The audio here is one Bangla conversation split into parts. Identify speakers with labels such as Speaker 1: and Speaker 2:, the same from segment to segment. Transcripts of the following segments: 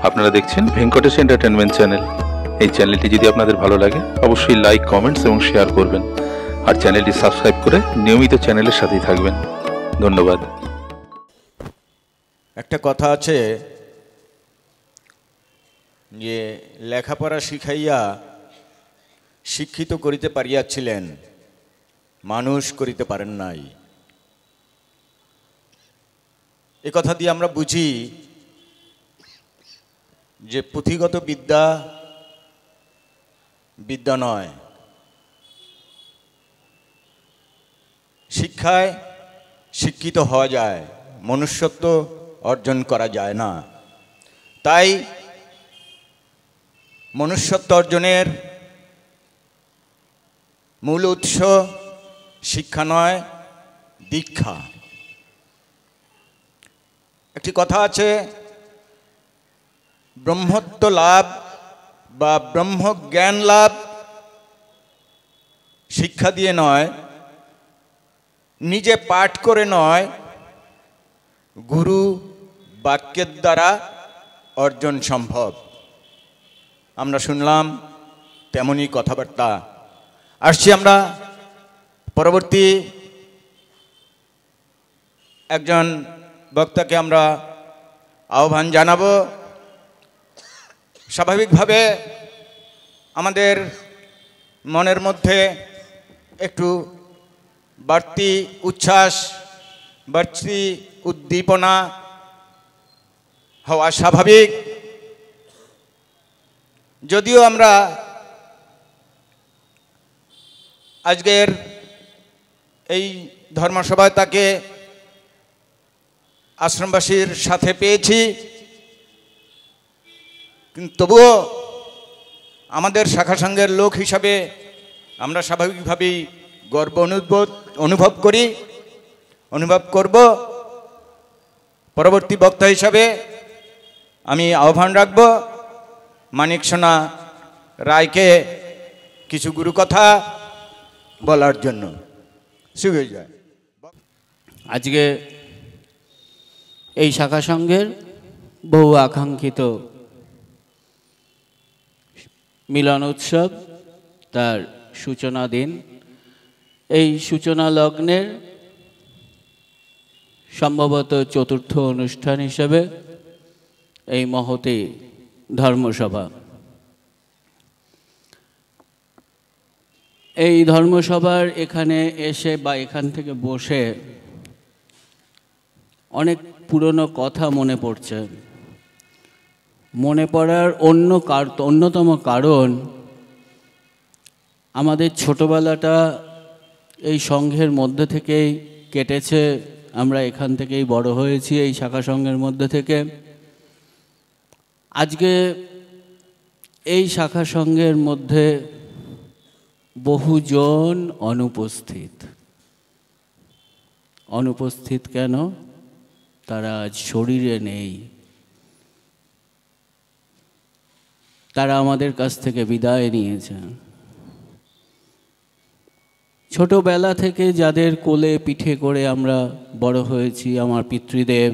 Speaker 1: আপনারা দেখছেন ভেঙ্কটেশ এন্টারটেনমেন্ট চ্যানেল। এই চ্যানেলটি যদি আপনাদের ভালো লাগে অবশ্যই লাইক, কমেন্টস এবং শেয়ার করবেন, আর চ্যানেলটি সাবস্ক্রাইব করে নিয়মিত চ্যানেলের সাথেই থাকবেন। ধন্যবাদ।
Speaker 2: একটা কথা আছে যে লেখাপড়া শিখাইয়া শিক্ষিত করিতে পারিয়াছিলেন, মানুষ করিতে পারেন নাই। এ কথা দিয়ে আমরা বুঝি যে পুঁথিগত বিদ্যা বিদ্যা নয়, শিক্ষায় শিক্ষিত হওয়া যায়, মনুষ্যত্ব অর্জন করা যায় না। তাই মনুষ্যত্ব অর্জনের মূল উৎস শিক্ষা নয়, দীক্ষা। একটি কথা আছে, ব্রহ্মত্ব লাভ বা ব্রহ্মজ্ঞান লাভ শিক্ষা দিয়ে নয়, নিজে পাঠ করে নয়, গুরু বাক্যের দ্বারা অর্জন সম্ভব। আমরা শুনলাম তেমনই কথাবার্তা। আসছি আমরা পরবর্তী একজন বক্তাকে আমরা আহ্বান জানাবো। স্বাভাবিকভাবে আমাদের মনের মধ্যে একটু বাড়তি উচ্ছ্বাস, বাড়তি উদ্দীপনা হওয়া স্বাভাবিক। যদিও আমরা আজকের এই ধর্মসভায় তাকে আশ্রমবাসীর সাথে পেয়েছি, কিন্তু তবুও আমাদের শাখা সংঘের লোক হিসাবে আমরা স্বাভাবিকভাবেই গর্ব অনুভব করব। পরবর্তী বক্তা হিসাবে আমি আহ্বান রাখব মানিক সোনা রায়কে কিছু গুরু কথা বলার জন্য।
Speaker 3: আজকে এই শাখা সংঘের বহু আকাঙ্ক্ষিত মিলন উৎসব, তার সূচনা দিন। এই সূচনা লগ্নের সম্ভবত চতুর্থ অনুষ্ঠান হিসেবে এই মহতী ধর্মসভা। এই ধর্মসভার এখানে এসে বা এখান থেকে বসে অনেক পুরনো কথা মনে পড়ছে। মনে পড়ার অন্যতম কারণ আমাদের ছোটবেলাটা এই সংঘের মধ্যে থেকেই কেটেছে। আমরা এখান থেকেই বড় হয়েছি, এই শাখা সংঘের মধ্যে থেকে। আজকে এই শাখা সংঘের মধ্যে বহুজন অনুপস্থিত কেন? তারা আজ শরীরে নেই, তারা আমাদের কাছ থেকে বিদায় নিয়েছে। ছোটবেলা থেকে যাদের কোলে পিঠে করে আমরা বড় হয়েছি, আমার পিতৃদেব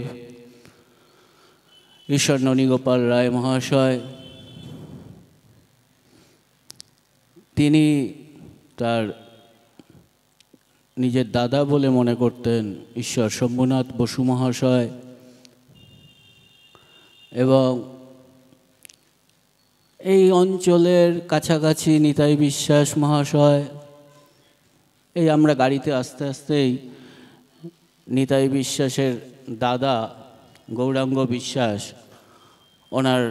Speaker 3: ঈশ্বর ননীগোপাল রায় মহাশয়, তিনি তার নিজের দাদা বলে মনে করতেন ঈশ্বর শম্ভুনাথ বসু মহাশয়, এবং এই অঞ্চলের কাছাকাছি নিতাই বিশ্বাস মহাশয়। এই আমরা গাড়িতে আস্তে আস্তেই নিতাই বিশ্বাসের দাদা গৌরাঙ্গ বিশ্বাস, ওনার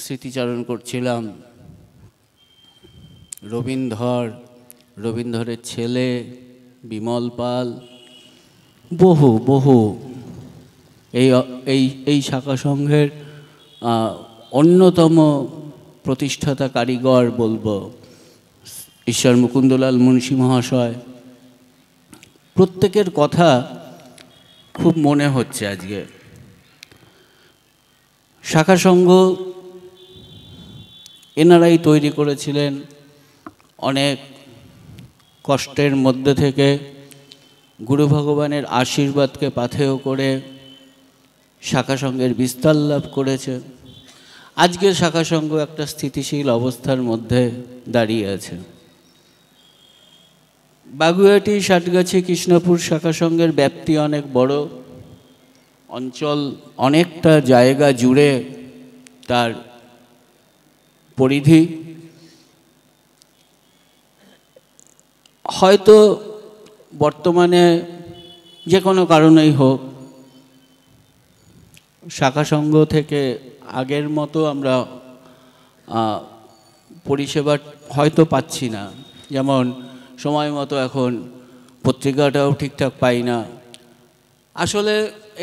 Speaker 3: স্মৃতিচারণ করছিলাম। রবীন্দ্রের ছেলে বিমল পাল, বহু এই শাখা সংঘের অন্যতম প্রতিষ্ঠাতা কারিগর বলবো ঈশ্বর মুকুন্দলাল মুন্সী মহাশয়। প্রত্যেকের কথা খুব মনে হচ্ছে আজকে। শাখা সংঘ এনারাই তৈরি করেছিলেন অনেক কষ্টের মধ্যে থেকে, গুরু ভগবানের আশীর্বাদকে পাথেয় করে শাখা সংঘের বিস্তার লাভ করেছে। আজকের শাখা সংঘ একটা স্থিতিশীল অবস্থার মধ্যে দাঁড়িয়ে আছে। বাগুইআটি, ষাটগাছি, কৃষ্ণপুর শাখা সংঘের ব্যাপ্তি অনেক বড়, অঞ্চল অনেকটা জায়গা জুড়ে তার পরিধি। হয়তো বর্তমানে যে কোনো কারণেই হোক শাখা সংঘ থেকে আগের মতো আমরা পরিষেবা হয়তো পাচ্ছি না। যেমন সময় মতো এখন পত্রিকাটাও ঠিকঠাক পাই না। আসলে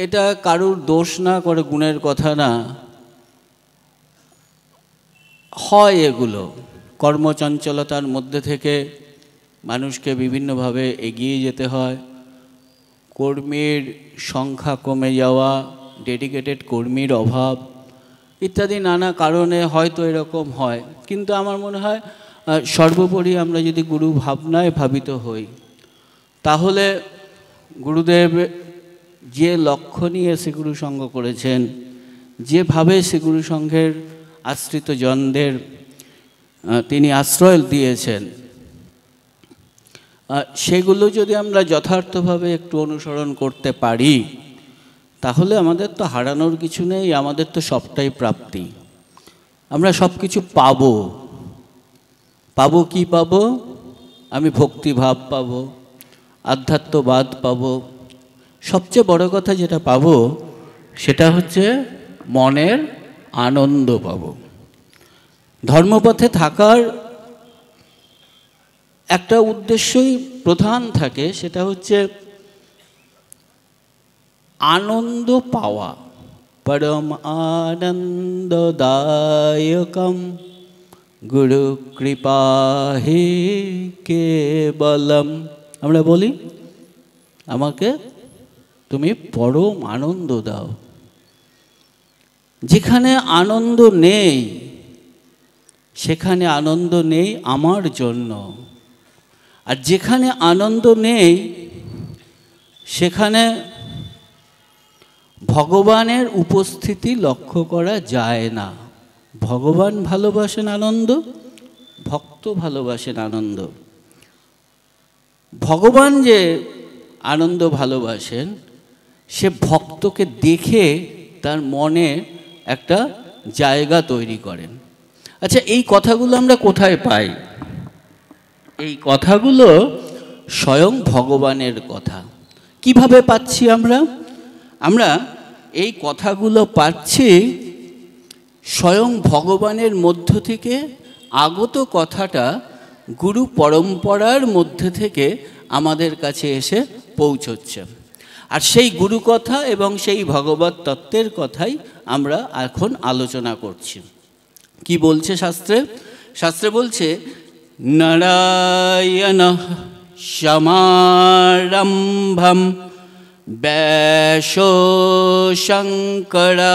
Speaker 3: এটা কারুর দোষ না, করে গুণের কথা না, হয় এগুলো কর্মচঞ্চলতার মধ্যে থেকে মানুষকে বিভিন্নভাবে এগিয়ে যেতে হয়। কর্মীর সংখ্যা কমে যাওয়া, ডেডিকেটেড কর্মীর অভাব ইত্যাদি নানা কারণে হয়তো এরকম হয়। কিন্তু আমার মনে হয় সর্বোপরি আমরা যদি গুরু ভাবনায় ভাবিত হই, তাহলে গুরুদেব যে লক্ষ্য নিয়ে শ্রীগুরু সংঘ করেছেন, যেভাবে শ্রীগুরু সংঘের আশ্রিত জনদের তিনি আশ্রয় দিয়েছেন, সেগুলো যদি আমরা যথার্থভাবে একটু অনুসরণ করতে পারি, তাহলে আমাদের তো হারানোর কিছু নেই, আমাদের তো সবটাই প্রাপ্তি। আমরা সব কিছু পাবো। পাবো কি পাবো? আমি ভক্তিভাব পাবো, আধ্যাত্মবাদ পাবো, সবচেয়ে বড় কথা যেটা পাবো সেটা হচ্ছে মনের আনন্দ পাবো। ধর্মপথে থাকার একটা উদ্দেশ্যই প্রধান থাকে, সেটা হচ্ছে আনন্দ পাওয়া। পরম আনন্দদায়কম গুরু কৃপা হি কেবলম। আমরা বলি, আমাকে তুমি পরম আনন্দ দাও। যেখানে আনন্দ নেই, সেখানে আনন্দ নেই আমার জন্য। আর যেখানে আনন্দ নেই, সেখানে ভগবানের উপস্থিতি লক্ষ্য করা যায় না। ভগবান ভালোবাসেন আনন্দ, ভক্ত ভালোবাসেন আনন্দ। ভগবান যে আনন্দ ভালোবাসেন, সে ভক্তকে দেখে তার মনে একটা জায়গা তৈরি করেন। আচ্ছা, এই কথাগুলো আমরা কোথায় পাই? এই কথাগুলো স্বয়ং ভগবানের কথা। কিভাবে পাচ্ছি আমরা? আমরা এই কথাগুলো পাচ্ছি স্বয়ং ভগবানের মধ্য থেকে আগত কথাটা গুরু পরম্পরার মধ্যে থেকে আমাদের কাছে এসে পৌঁছচ্ছে। আর সেই গুরু কথা এবং সেই ভগবত তত্ত্বের কথাই আমরা এখন আলোচনা করছি। কি বলছে শাস্ত্রে? শাস্ত্রে বলছে, নারায়ণ সমারম্ভম ব্যাসো শঙ্করাচার্য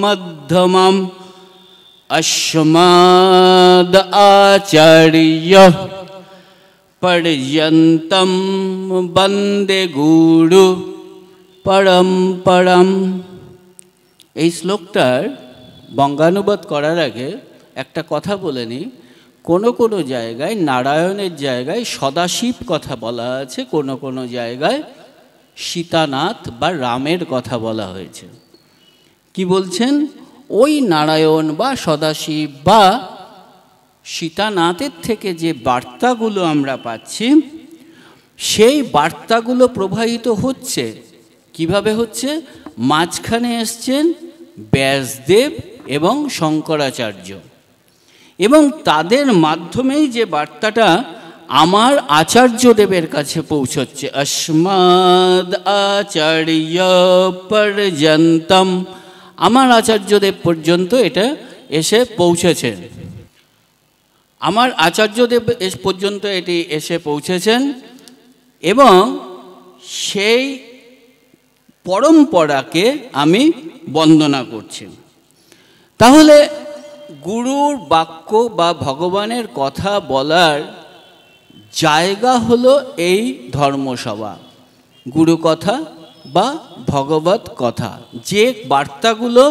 Speaker 3: মধ্যমম অস্মদ আচার্য পর্যন্তম বন্দে গুরু পরম্পরম। এই শ্লোকটার বঙ্গানুবাদ করার আগে একটা কথা বলে নিই। কোনো কোনো জায়গায় নারায়ণের জায়গায় সদাশিব কথা বলা আছে, কোনো কোনো জায়গায় সীতানাথ বা রামের কথা বলা হয়েছে। কি বলছেন? ওই নারায়ণ বা সদাশিব বা সীতানাথের থেকে যে বার্তাগুলো আমরা পাচ্ছি, সেই বার্তাগুলো প্রবাহিত হচ্ছে। কিভাবে হচ্ছে? মাঝখানে এসছেন ব্যাসদেব এবং শঙ্করাচার্য, এবং তাদের মাধ্যমেই যে বার্তাটা আমার আচার্যদেবের কাছে পৌঁছচ্ছে। অস্মদ আচার্য পর্যন্তম, আমার আচার্যদেব পর্যন্ত এটা এসে পৌঁছেছে। আমার আচার্যদেব পর্যন্ত এটি এসে পৌঁছেছেন এবং সেই পরম্পরাকে আমি বন্দনা করছি। তাহলে গুরুর বাক্য বা ভগবানের কথা বলার জায়গা হলো এই ধর্মসভা, গুরু কথা বা ভগবত কথা। যে বার্তাগুলো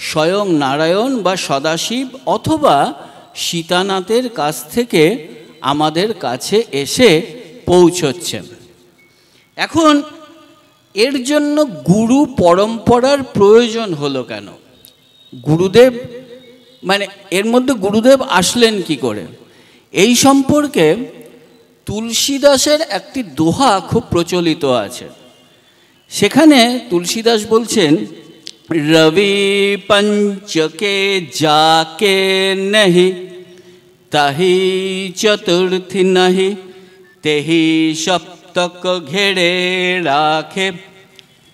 Speaker 3: স্বয়ং নারায়ণ বা সদাশিব অথবা সীতানাথের কাছ থেকে আমাদের কাছে এসে পৌঁছচ্ছেন। এখন এর জন্য গুরু পরম্পরার প্রয়োজন হলো কেন? গুরুদেব মানে এর মধ্যে গুরুদেব আসলেন কি করে? এই সম্পর্কে তুলসীদাসের একটি দোহা খুব প্রচলিত আছে। সেখানে তুলসীদাস বলছেন, রবি পঞ্চকে যাকে নহি তাহি চতুর্থী নহি তেহি সপ্তক ঘেরে রাখে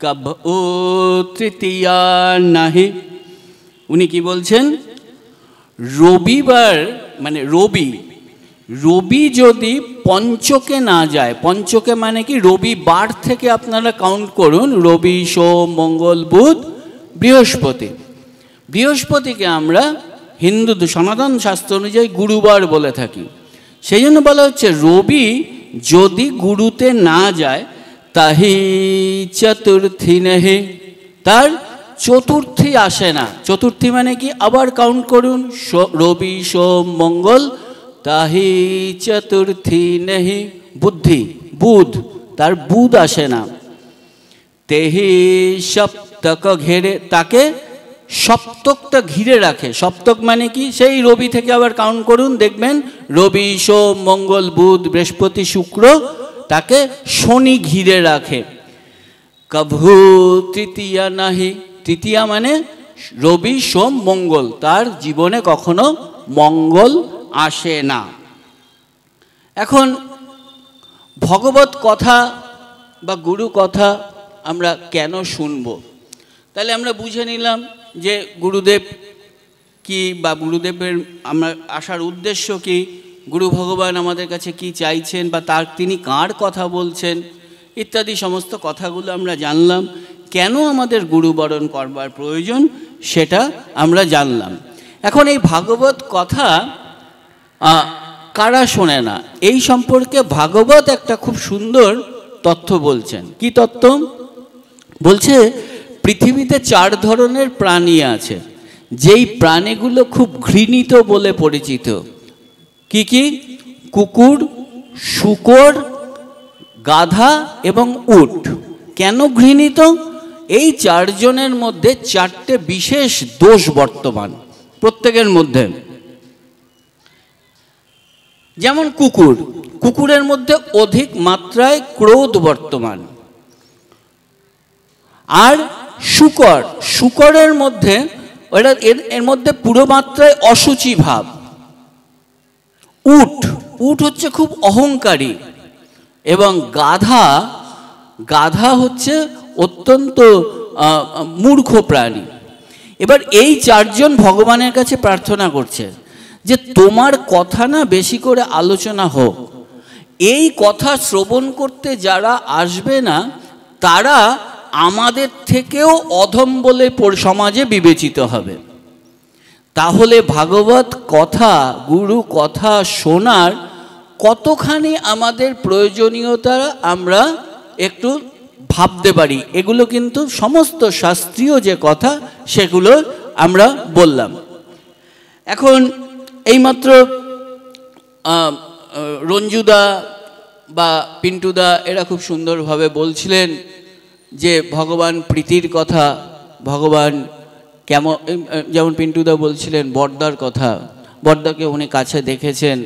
Speaker 3: কব ও তৃতীয়া নাহি। উনি কি বলছেন? রবিবার মানে রবি যদি পঞ্চকে না যায়, পঞ্চকে মানে কি রবিবার থেকে আপনারা কাউন্ট করুন, রবি সোম মঙ্গল বুধ বৃহস্পতি। বৃহস্পতিকে আমরা হিন্দু সনাতন শাস্ত্র অনুযায়ী গুরুবার বলে থাকি। সেই জন্য বলা হচ্ছে রবি যদি গুরুতে না যায় তাহি চতুর্থী নেহি, তার চতুর্থী আসে না। চতুর্থী মানে কি? আবার কাউন্ট করুন, রবি সোম মঙ্গল তাহি চতুর্থী নেহি বুধ, তার বুধ আসে না। তেহি সপ্তক ঘেরে, তাকে সপ্তকটা ঘিরে রাখে। সপ্তক মানে কি? সেই রবি থেকে আবার কাউন্ট করুন, দেখবেন রবি সোম মঙ্গল বুধ বৃহস্পতি শুক্র, তাকে শনি ঘিরে রাখে। কভু তৃতীয়া নাহি, তৃতীয়া মানে রবি সোম মঙ্গল, তার জীবনে কখনো মঙ্গল আসে না। এখন ভগবত কথা বা গুরু কথা আমরা কেন শুনব? তাহলে আমরা বুঝে নিলাম যে গুরুদেব কি বা গুরুদেবের আমরা আসার উদ্দেশ্য কি, গুরু ভগবান আমাদের কাছে কি চাইছেন বা তিনি কার কথা বলছেন ইত্যাদি সমস্ত কথাগুলো আমরা জানলাম। কেন আমাদের গুরুবরণ করবার প্রয়োজন সেটা আমরা জানলাম। এখন এই ভাগবত কথা কারা শোনে না, এই সম্পর্কে ভাগবত একটা খুব সুন্দর তথ্য বলছেন। কি তথ্য বলছে? পৃথিবীতে 4 ধরনের প্রাণী আছে, যেই প্রাণীগুলো খুব ঘৃণিত বলে পরিচিত। কি কি? কুকুর, শূকর, গাধা এবং উট। কেন ঘৃণিত? এই 4 জনের মধ্যে 4টে বিশেষ দোষ বর্তমান প্রত্যেকের মধ্যে। যেমন কুকুরের মধ্যে অধিক মাত্রায় ক্রোধ বর্তমান। আর শূকরের মধ্যে এর মধ্যে পুরো মাত্রায় অসুচি ভাব। উট হচ্ছে খুব অহংকারী। এবং গাধা হচ্ছে অত্যন্ত মূর্খ প্রাণী। এবার এই 4 জন ভগবানের কাছে প্রার্থনা করছে যে তোমার কথা না বেশি করে আলোচনা হোক, এই কথা শ্রবণ করতে যারা আসবে না তারা আমাদের থেকেও অধম বলে সমাজে বিবেচিত হবে। তাহলে ভাগবত কথা, গুরু কথা শোনার কতখানি আমাদের প্রয়োজনীয়তা আমরা একটু ভাবতে পারি। এগুলো কিন্তু সমস্ত শাস্ত্রীয় যে কথা সেগুলো আমরা বললাম। এখন এইমাত্র রঞ্জুদা বা পিন্টুদা এরা খুব সুন্দরভাবে বলছিলেন যে ভগবান প্রীতির কথা, ভগবান কেমন, যেমন পিন্টুদা বলছিলেন বড়দার কথা, বড়দাকে উনি কাছে দেখেছেন,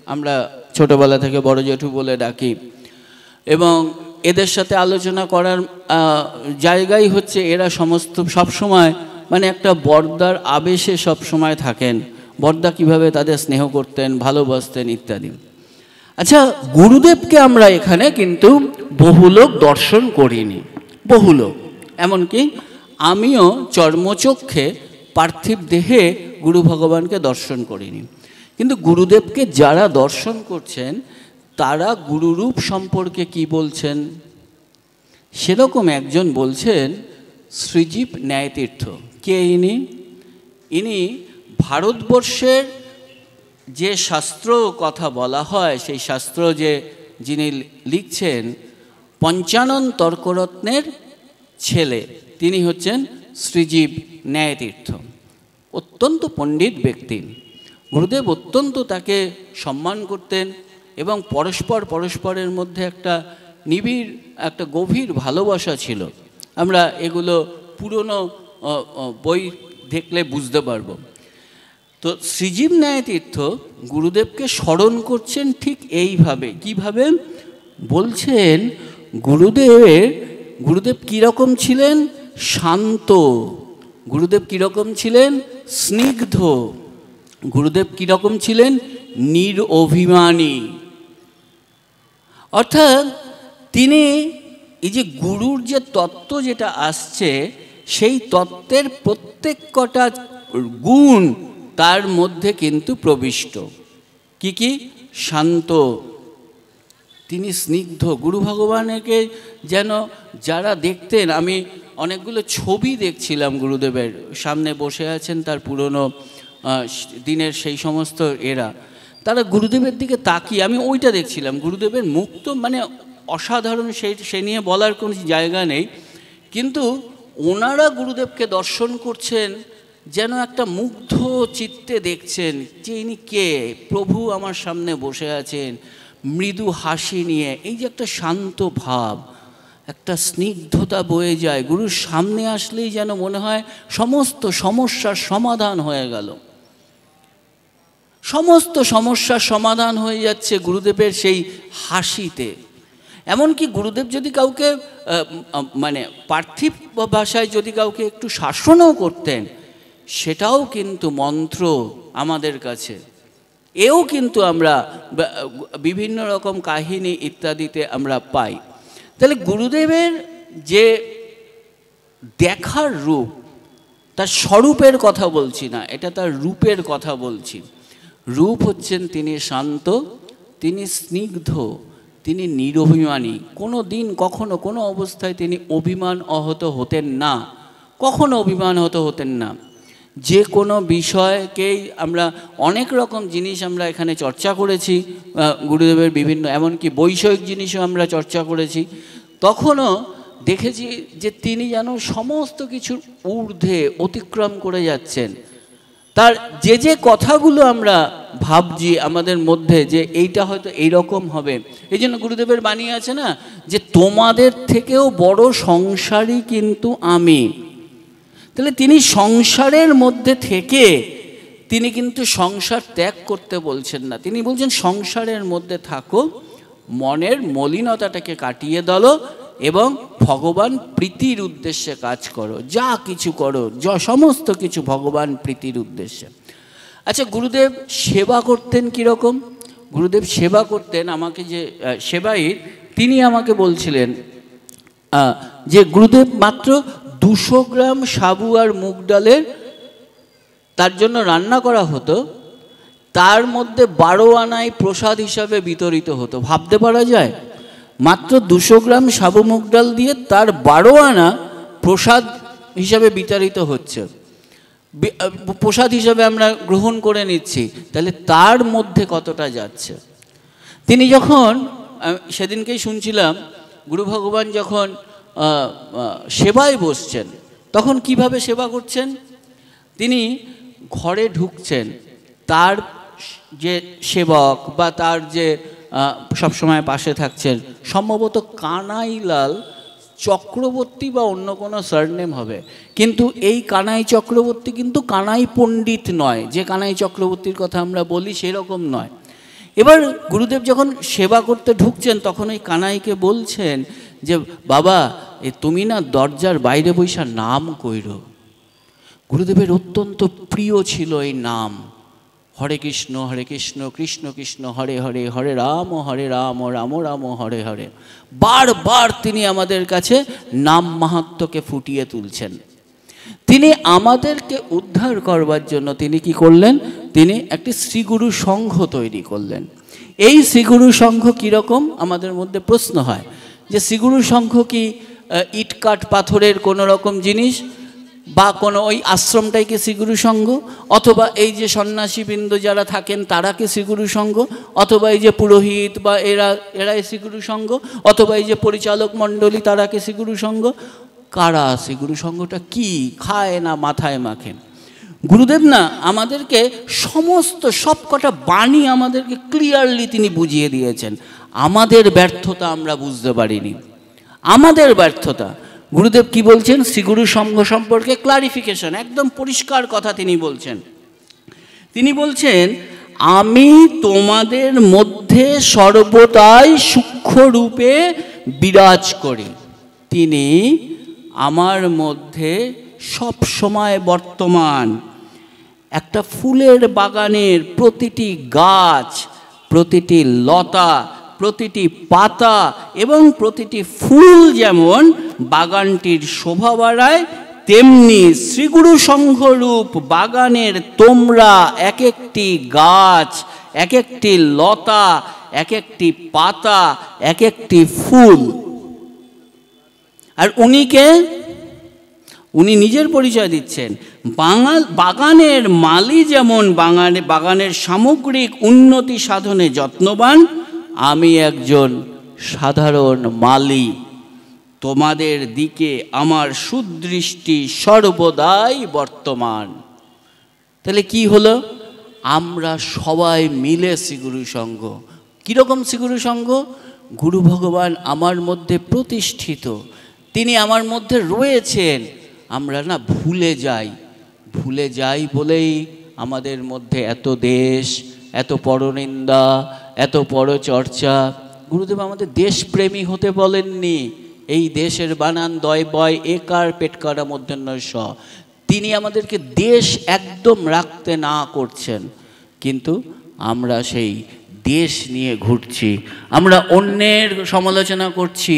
Speaker 3: আমরা ছোটবেলা থেকে বড় জেঠু বলে ডাকি। এবং এদের সাথে আলোচনা করার জায়গাই হচ্ছে এরা সমস্ত সবসময় মানে একটা বড়দার আবেশে সবসময় থাকেন, বড়দা কীভাবে তাদের স্নেহ করতেন, ভালোবাসতেন ইত্যাদি। আচ্ছা, গুরুদেবকে আমরা এখানে কিন্তু বহু লোক দর্শন করিনি, বহু লোক, এমনকি আমিও চর্মচক্ষে পার্থিব দেহে গুরু ভগবানকে দর্শন করিনি। কিন্তু গুরুদেবকে যারা দর্শন করছেন তারা গুরুরূপ সম্পর্কে কি বলছেন? সেরকম একজন বলছেন শ্রীজীব ন্যায়তীর্থ। কে ইনি? ইনি ভারতবর্ষের যে শাস্ত্র কথা বলা হয় সেই শাস্ত্র যিনি লিখছেন পঞ্চানন তর্করত্নের ছেলে, তিনি হচ্ছেন শ্রীজীব ন্যায়তীর্থ। অত্যন্ত পণ্ডিত ব্যক্তি। গুরুদেব অত্যন্ত তাকে সম্মান করতেন এবং পরস্পরের মধ্যে একটা নিবিড় একটা গভীর ভালোবাসা ছিল। আমরা এগুলো পুরনো বই দেখলে বুঝতে পারবো। তো শ্রীজীব ন্যায়তীর্থ গুরুদেবকে স্মরণ করছেন ঠিক এইভাবে। কিভাবে বলছেন, গুরুদেব কীরকম ছিলেন? শান্ত। গুরুদেব কীরকম ছিলেন? স্নিগ্ধ। গুরুদেব কীরকম ছিলেন? নিরভিমানী। অর্থাৎ তিনি এই যে গুরুর যে তত্ত্ব যেটা আসছে, সেই তত্ত্বের প্রত্যেক কটা গুণ তার মধ্যে কিন্তু প্রবিষ্ট। কি কি? শান্ত, তিনি স্নিগ্ধ। গুরু ভগবানকে যেন যারা দেখতেন, আমি অনেকগুলো ছবি দেখছিলাম গুরুদেবের সামনে বসে আছেন, তার পুরনো দিনের সেই সমস্ত এরা, তারা গুরুদেবের দিকে তাকিয়ে, আমি ওইটা দেখছিলাম। গুরুদেবের মুখ তো মানে অসাধারণ, সে নিয়ে বলার কোনো জায়গা নেই, কিন্তু ওনারা গুরুদেবকে দর্শন করছেন যেন একটা মুগ্ধ চিত্তে দেখছেন যে ইনি কে, প্রভু আমার সামনে বসে আছেন, মৃদু হাসি নিয়ে। এই যে একটা শান্ত ভাব, একটা স্নিগ্ধতা বয়ে যায়, গুরুর সামনে আসলেই যেন মনে হয় সমস্ত সমস্যার সমাধান হয়ে গেল, সমস্ত সমস্যার সমাধান হয়ে যাচ্ছে গুরুদেবের সেই হাসিতে। এমনকি গুরুদেব যদি কাউকে মানে পার্থিব ভাষায় যদি কাউকে একটু শাসনও করতেন, সেটাও কিন্তু মন্ত্র আমাদের কাছে। এও কিন্তু আমরা বিভিন্ন রকম কাহিনী ইত্যাদিতে আমরা পাই। তাহলে গুরুদেবের যে দেখার রূপ, তার স্বরূপের কথা বলছি না, এটা তার রূপের কথা বলছি। রূপ হচ্ছেন তিনি শান্ত, তিনি স্নিগ্ধ, তিনি নিরভিমানী। কোনো দিন কখনো কোনো অবস্থায় তিনি অভিমান অহত হতেন না, কখনো অভিমান হতেন না। যে কোনো বিষয়কেই আমরা অনেক রকম জিনিস আমরা এখানে চর্চা করেছি, গুরুদেবের বিভিন্ন এমনকি বৈষয়িক জিনিসও আমরা চর্চা করেছি। তখনও দেখেছি যে তিনি যেন সমস্ত কিছুর ঊর্ধ্বে অতিক্রম করে যাচ্ছেন। তার যে কথাগুলো আমরা ভাবছি আমাদের মধ্যে যে এইটা হয়তো এইরকম হবে, এই জন্য গুরুদেবের বাণী আছে না, যে তোমাদের থেকেও বড় সংসারী কিন্তু আমি। তাহলে তিনি সংসারের মধ্যে থেকে তিনি কিন্তু সংসার ত্যাগ করতে বলছেন না, তিনি বলছেন সংসারের মধ্যে থাকো, মনের মলিনতাটাকে কাটিয়ে দাও এবং ভগবান প্রীতির উদ্দেশ্যে কাজ করো, যা কিছু করো, সমস্ত কিছু ভগবান প্রীতির উদ্দেশ্যে। আচ্ছা, গুরুদেব সেবা করতেন কীরকম? গুরুদেব সেবা করতেন, আমাকে যে সেবায়িত তিনি আমাকে বলছিলেন যে গুরুদেব মাত্র 200 গ্রাম সাবু আর মুগ ডালের তার জন্য রান্না করা হতো, তার মধ্যে 12 আনায় প্রসাদ হিসাবে বিতরিত হতো। ভাবতে পারা যায়, মাত্র 200 গ্রাম সাবু মুগ ডাল দিয়ে তার 12 আনা প্রসাদ হিসাবে বিতরিত হচ্ছে, প্রসাদ হিসাবে আমরা গ্রহণ করে নিচ্ছি। তাহলে তার মধ্যে কতটা যাচ্ছে। তিনি যখন, সেদিনকেই শুনছিলাম, গুরু ভগবান যখন সেবায় বসছেন তখন কিভাবে সেবা করছেন। তিনি ঘরে ঢুকছেন, তার যে সেবক বা তার যে সবসময় পাশে থাকছেন, সম্ভবত কানাইলাল চক্রবর্তী বা অন্য কোনো সারনেম হবে, কিন্তু এই কানাই চক্রবর্তী কিন্তু কানাই পণ্ডিত নয়, যে কানাই চক্রবর্তীর কথা আমরা বলি সেরকম নয়। এবার গুরুদেব যখন সেবা করতে ঢুকছেন তখন ওই কানাইকে বলছেন যে বাবা, তুমি না দরজার বাইরে বৈশা নাম কইরো। গুরুদেবের অত্যন্ত প্রিয় ছিল এই নাম, হরে কৃষ্ণ কৃষ্ণ কৃষ্ণ হরে হরে, হরে রাম রাম রাম হরে হরে। বারবার তিনি আমাদের কাছে নাম মাহাত্ম্যকে ফুটিয়ে তুলছেন। তিনি আমাদেরকে উদ্ধার করবার জন্য তিনি কি করলেন, তিনি একটি শ্রীগুরু সংঘ তৈরি করলেন। এই শ্রীগুরু সংঘ কীরকম আমাদের মধ্যে প্রশ্ন হয় যে শ্রীগুরু সংঘ কি ইটকাট পাথরের কোনো রকম জিনিস, বা কোনো ওই আশ্রমটাই কি শ্রীগুরু সংঘ, অথবা এই যে সন্ন্যাসীবৃন্দ যারা থাকেন তারা কি শ্রীগুরু সংঘ, অথবা এই যে পুরোহিত বা এরাই শ্রীগুরু সংঘ, অথবা এই যে পরিচালক মণ্ডলী তারা কি শ্রীগুরু সংঘ? কারা শ্রীগুরু সংঘটা কি খায় না মাথায় মাখেন? গুরুদেব না আমাদেরকে সমস্ত সবকটা বাণী আমাদেরকে ক্লিয়ারলি তিনি বুঝিয়ে দিয়েছেন। আমাদের ব্যর্থতা আমরা বুঝতে পারিনি, আমাদের ব্যর্থতা। গুরুদেব কি বলছেন? শ্রীগুরু সংঘ সম্পর্কে ক্লারিফিকেশন, একদম পরিষ্কার কথা তিনি বলছেন। তিনি বলছেন, আমি তোমাদের মধ্যে সর্বদাই সূক্ষ্মরূপে বিরাজ করি। তিনি আমার মধ্যে সব সময় বর্তমান। একটা ফুলের বাগানের প্রতিটি গাছ, প্রতিটি লতা, প্রতিটি পাতা এবং প্রতিটি ফুল যেমন বাগানটির শোভা বাড়ায়, তেমনি শ্রীগুরু সংঘরূপ বাগানের তোমরা এক একটি গাছ, এক একটি লতা, এক একটি পাতা, এক একটি ফুল। আর উনি নিজের পরিচয় দিচ্ছেন, বাগানের মালি যেমন বাগানের সামগ্রিক উন্নতি সাধনে যত্নবান, আমি একজন সাধারণ মালি। তোমাদের দিকে আমার সুদৃষ্টি সর্বদাই বর্তমান। তাহলে কি হলো? আমরা সবাই মিলে শ্রীগুরু সংঘ। কীরকম শ্রীগুরু সংঘ? গুরু ভগবান আমার মধ্যে প্রতিষ্ঠিত, তিনি আমার মধ্যে রয়েছেন। আমরা না ভুলে যাই বলেই আমাদের মধ্যে এত দেশ, এত পরনিন্দা, এত পরচর্চা। গুরুদেব আমাদের দেশপ্রেমী হতে বলেননি। এই দেশের বানান দয় বয় একার পেটকারা মধ্যাহ্নয় স। তিনি আমাদেরকে দেশ একদম রাখতে না করছেন, কিন্তু আমরা সেই দেশ নিয়ে ঘুরছি, আমরা অন্যের সমালোচনা করছি,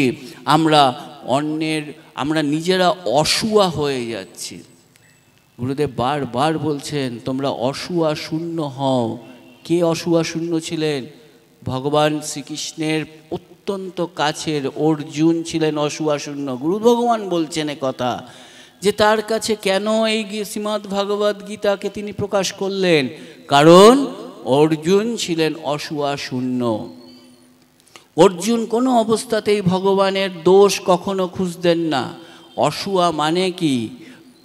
Speaker 3: আমরা নিজেরা অসুয়া হয়ে যাচ্ছি। গুরুদেব বারবার বলছেন, তোমরা অসুয়া শূন্য হও। কে অসুয়া শূন্য ছিলেন? ভগবান শ্রীকৃষ্ণের অত্যন্ত কাছের অর্জুন ছিলেন অসুয়া শূন্য। গুরু ভগবান বলছেন কথা, যে তার কাছে কেন এই শ্রীমদ্ ভাগবত গীতাকে তিনি প্রকাশ করলেন? কারণ অর্জুন ছিলেন অসুয়া শূন্য। অর্জুন কোনো অবস্থাতেই ভগবানের দোষ কখনো খুঁজতেন না। অসুয়া মানে কি?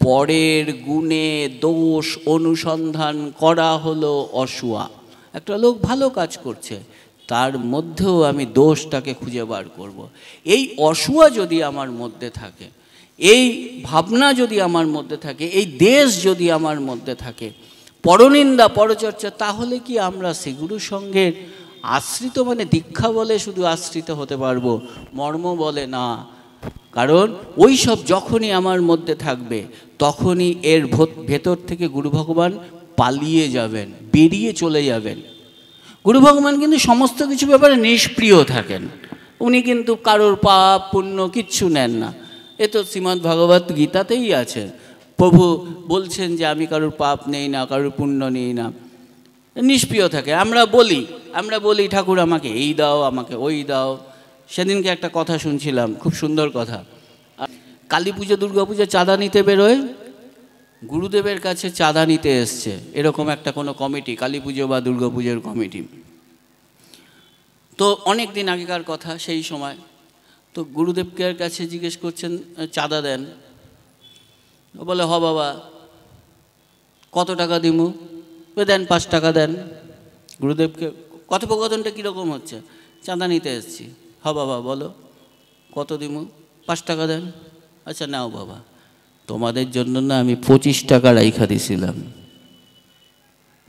Speaker 3: পরের গুণে দোষ অনুসন্ধান করা হলো অসুয়া। একটা লোক ভালো কাজ করছে, তার মধ্যেও আমি দোষটাকে খুঁজে বার করব। এই অসুয়া যদি আমার মধ্যে থাকে, এই ভাবনা যদি আমার মধ্যে থাকে, এই দেশ যদি আমার মধ্যে থাকে, পরনিন্দা পরচর্চা, তাহলে কি আমরা শ্রীগুরু সংঘের আশ্রিত, মানে দীক্ষা বলে শুধু আশ্রিত হতে পারবো? মর্ম বলে না। কারণ ওই সব যখনই আমার মধ্যে থাকবে, তখনই এর ভেতর থেকে গুরু ভগবান পালিয়ে যাবেন, বেরিয়ে চলে যাবেন। গুরু ভগবান কিন্তু সমস্ত কিছু ব্যাপারে নিষ্প্রিয় থাকেন। উনি কিন্তু কারোর পাপ পুণ্য কিচ্ছু নেন না। এ তো শ্রীমদ্ ভাগবত গীতাতেই আছে। প্রভু বলছেন যে আমি কারোর পাপ নেই না, কারোর পুণ্য নেই না, নিষ্প্রিয় থাকে। আমরা বলি ঠাকুর আমাকে এই দাও, আমাকে ওই দাও। সেদিনকে একটা কথা শুনছিলাম, খুব সুন্দর কথা। কালী পুজো দুর্গা পুজো চাঁদা নিতে বেরোয়, গুরুদেবের কাছে চাঁদা নিতে এসছে এরকম একটা কোনো কমিটি, কালী পুজো বা দুর্গা পুজোর কমিটি। তো অনেক দিন আগেকার কথা, সেই সময় তো গুরুদেবকে কাছে জিজ্ঞেস করছেন, চাঁদা দেন। বলে, হ বাবা, কত টাকা দিমু? দেন 5 টাকা দেন। গুরুদেবকে কথোপকথনটা কীরকম হচ্ছে? চাঁদা নিতে এসছি। হ বাবা বলো কত দিমু? 5 টাকা দেন। আচ্ছা নাও বাবা, তোমাদের জন্য না আমি 25 টাকা রেখে দিয়েছিলাম,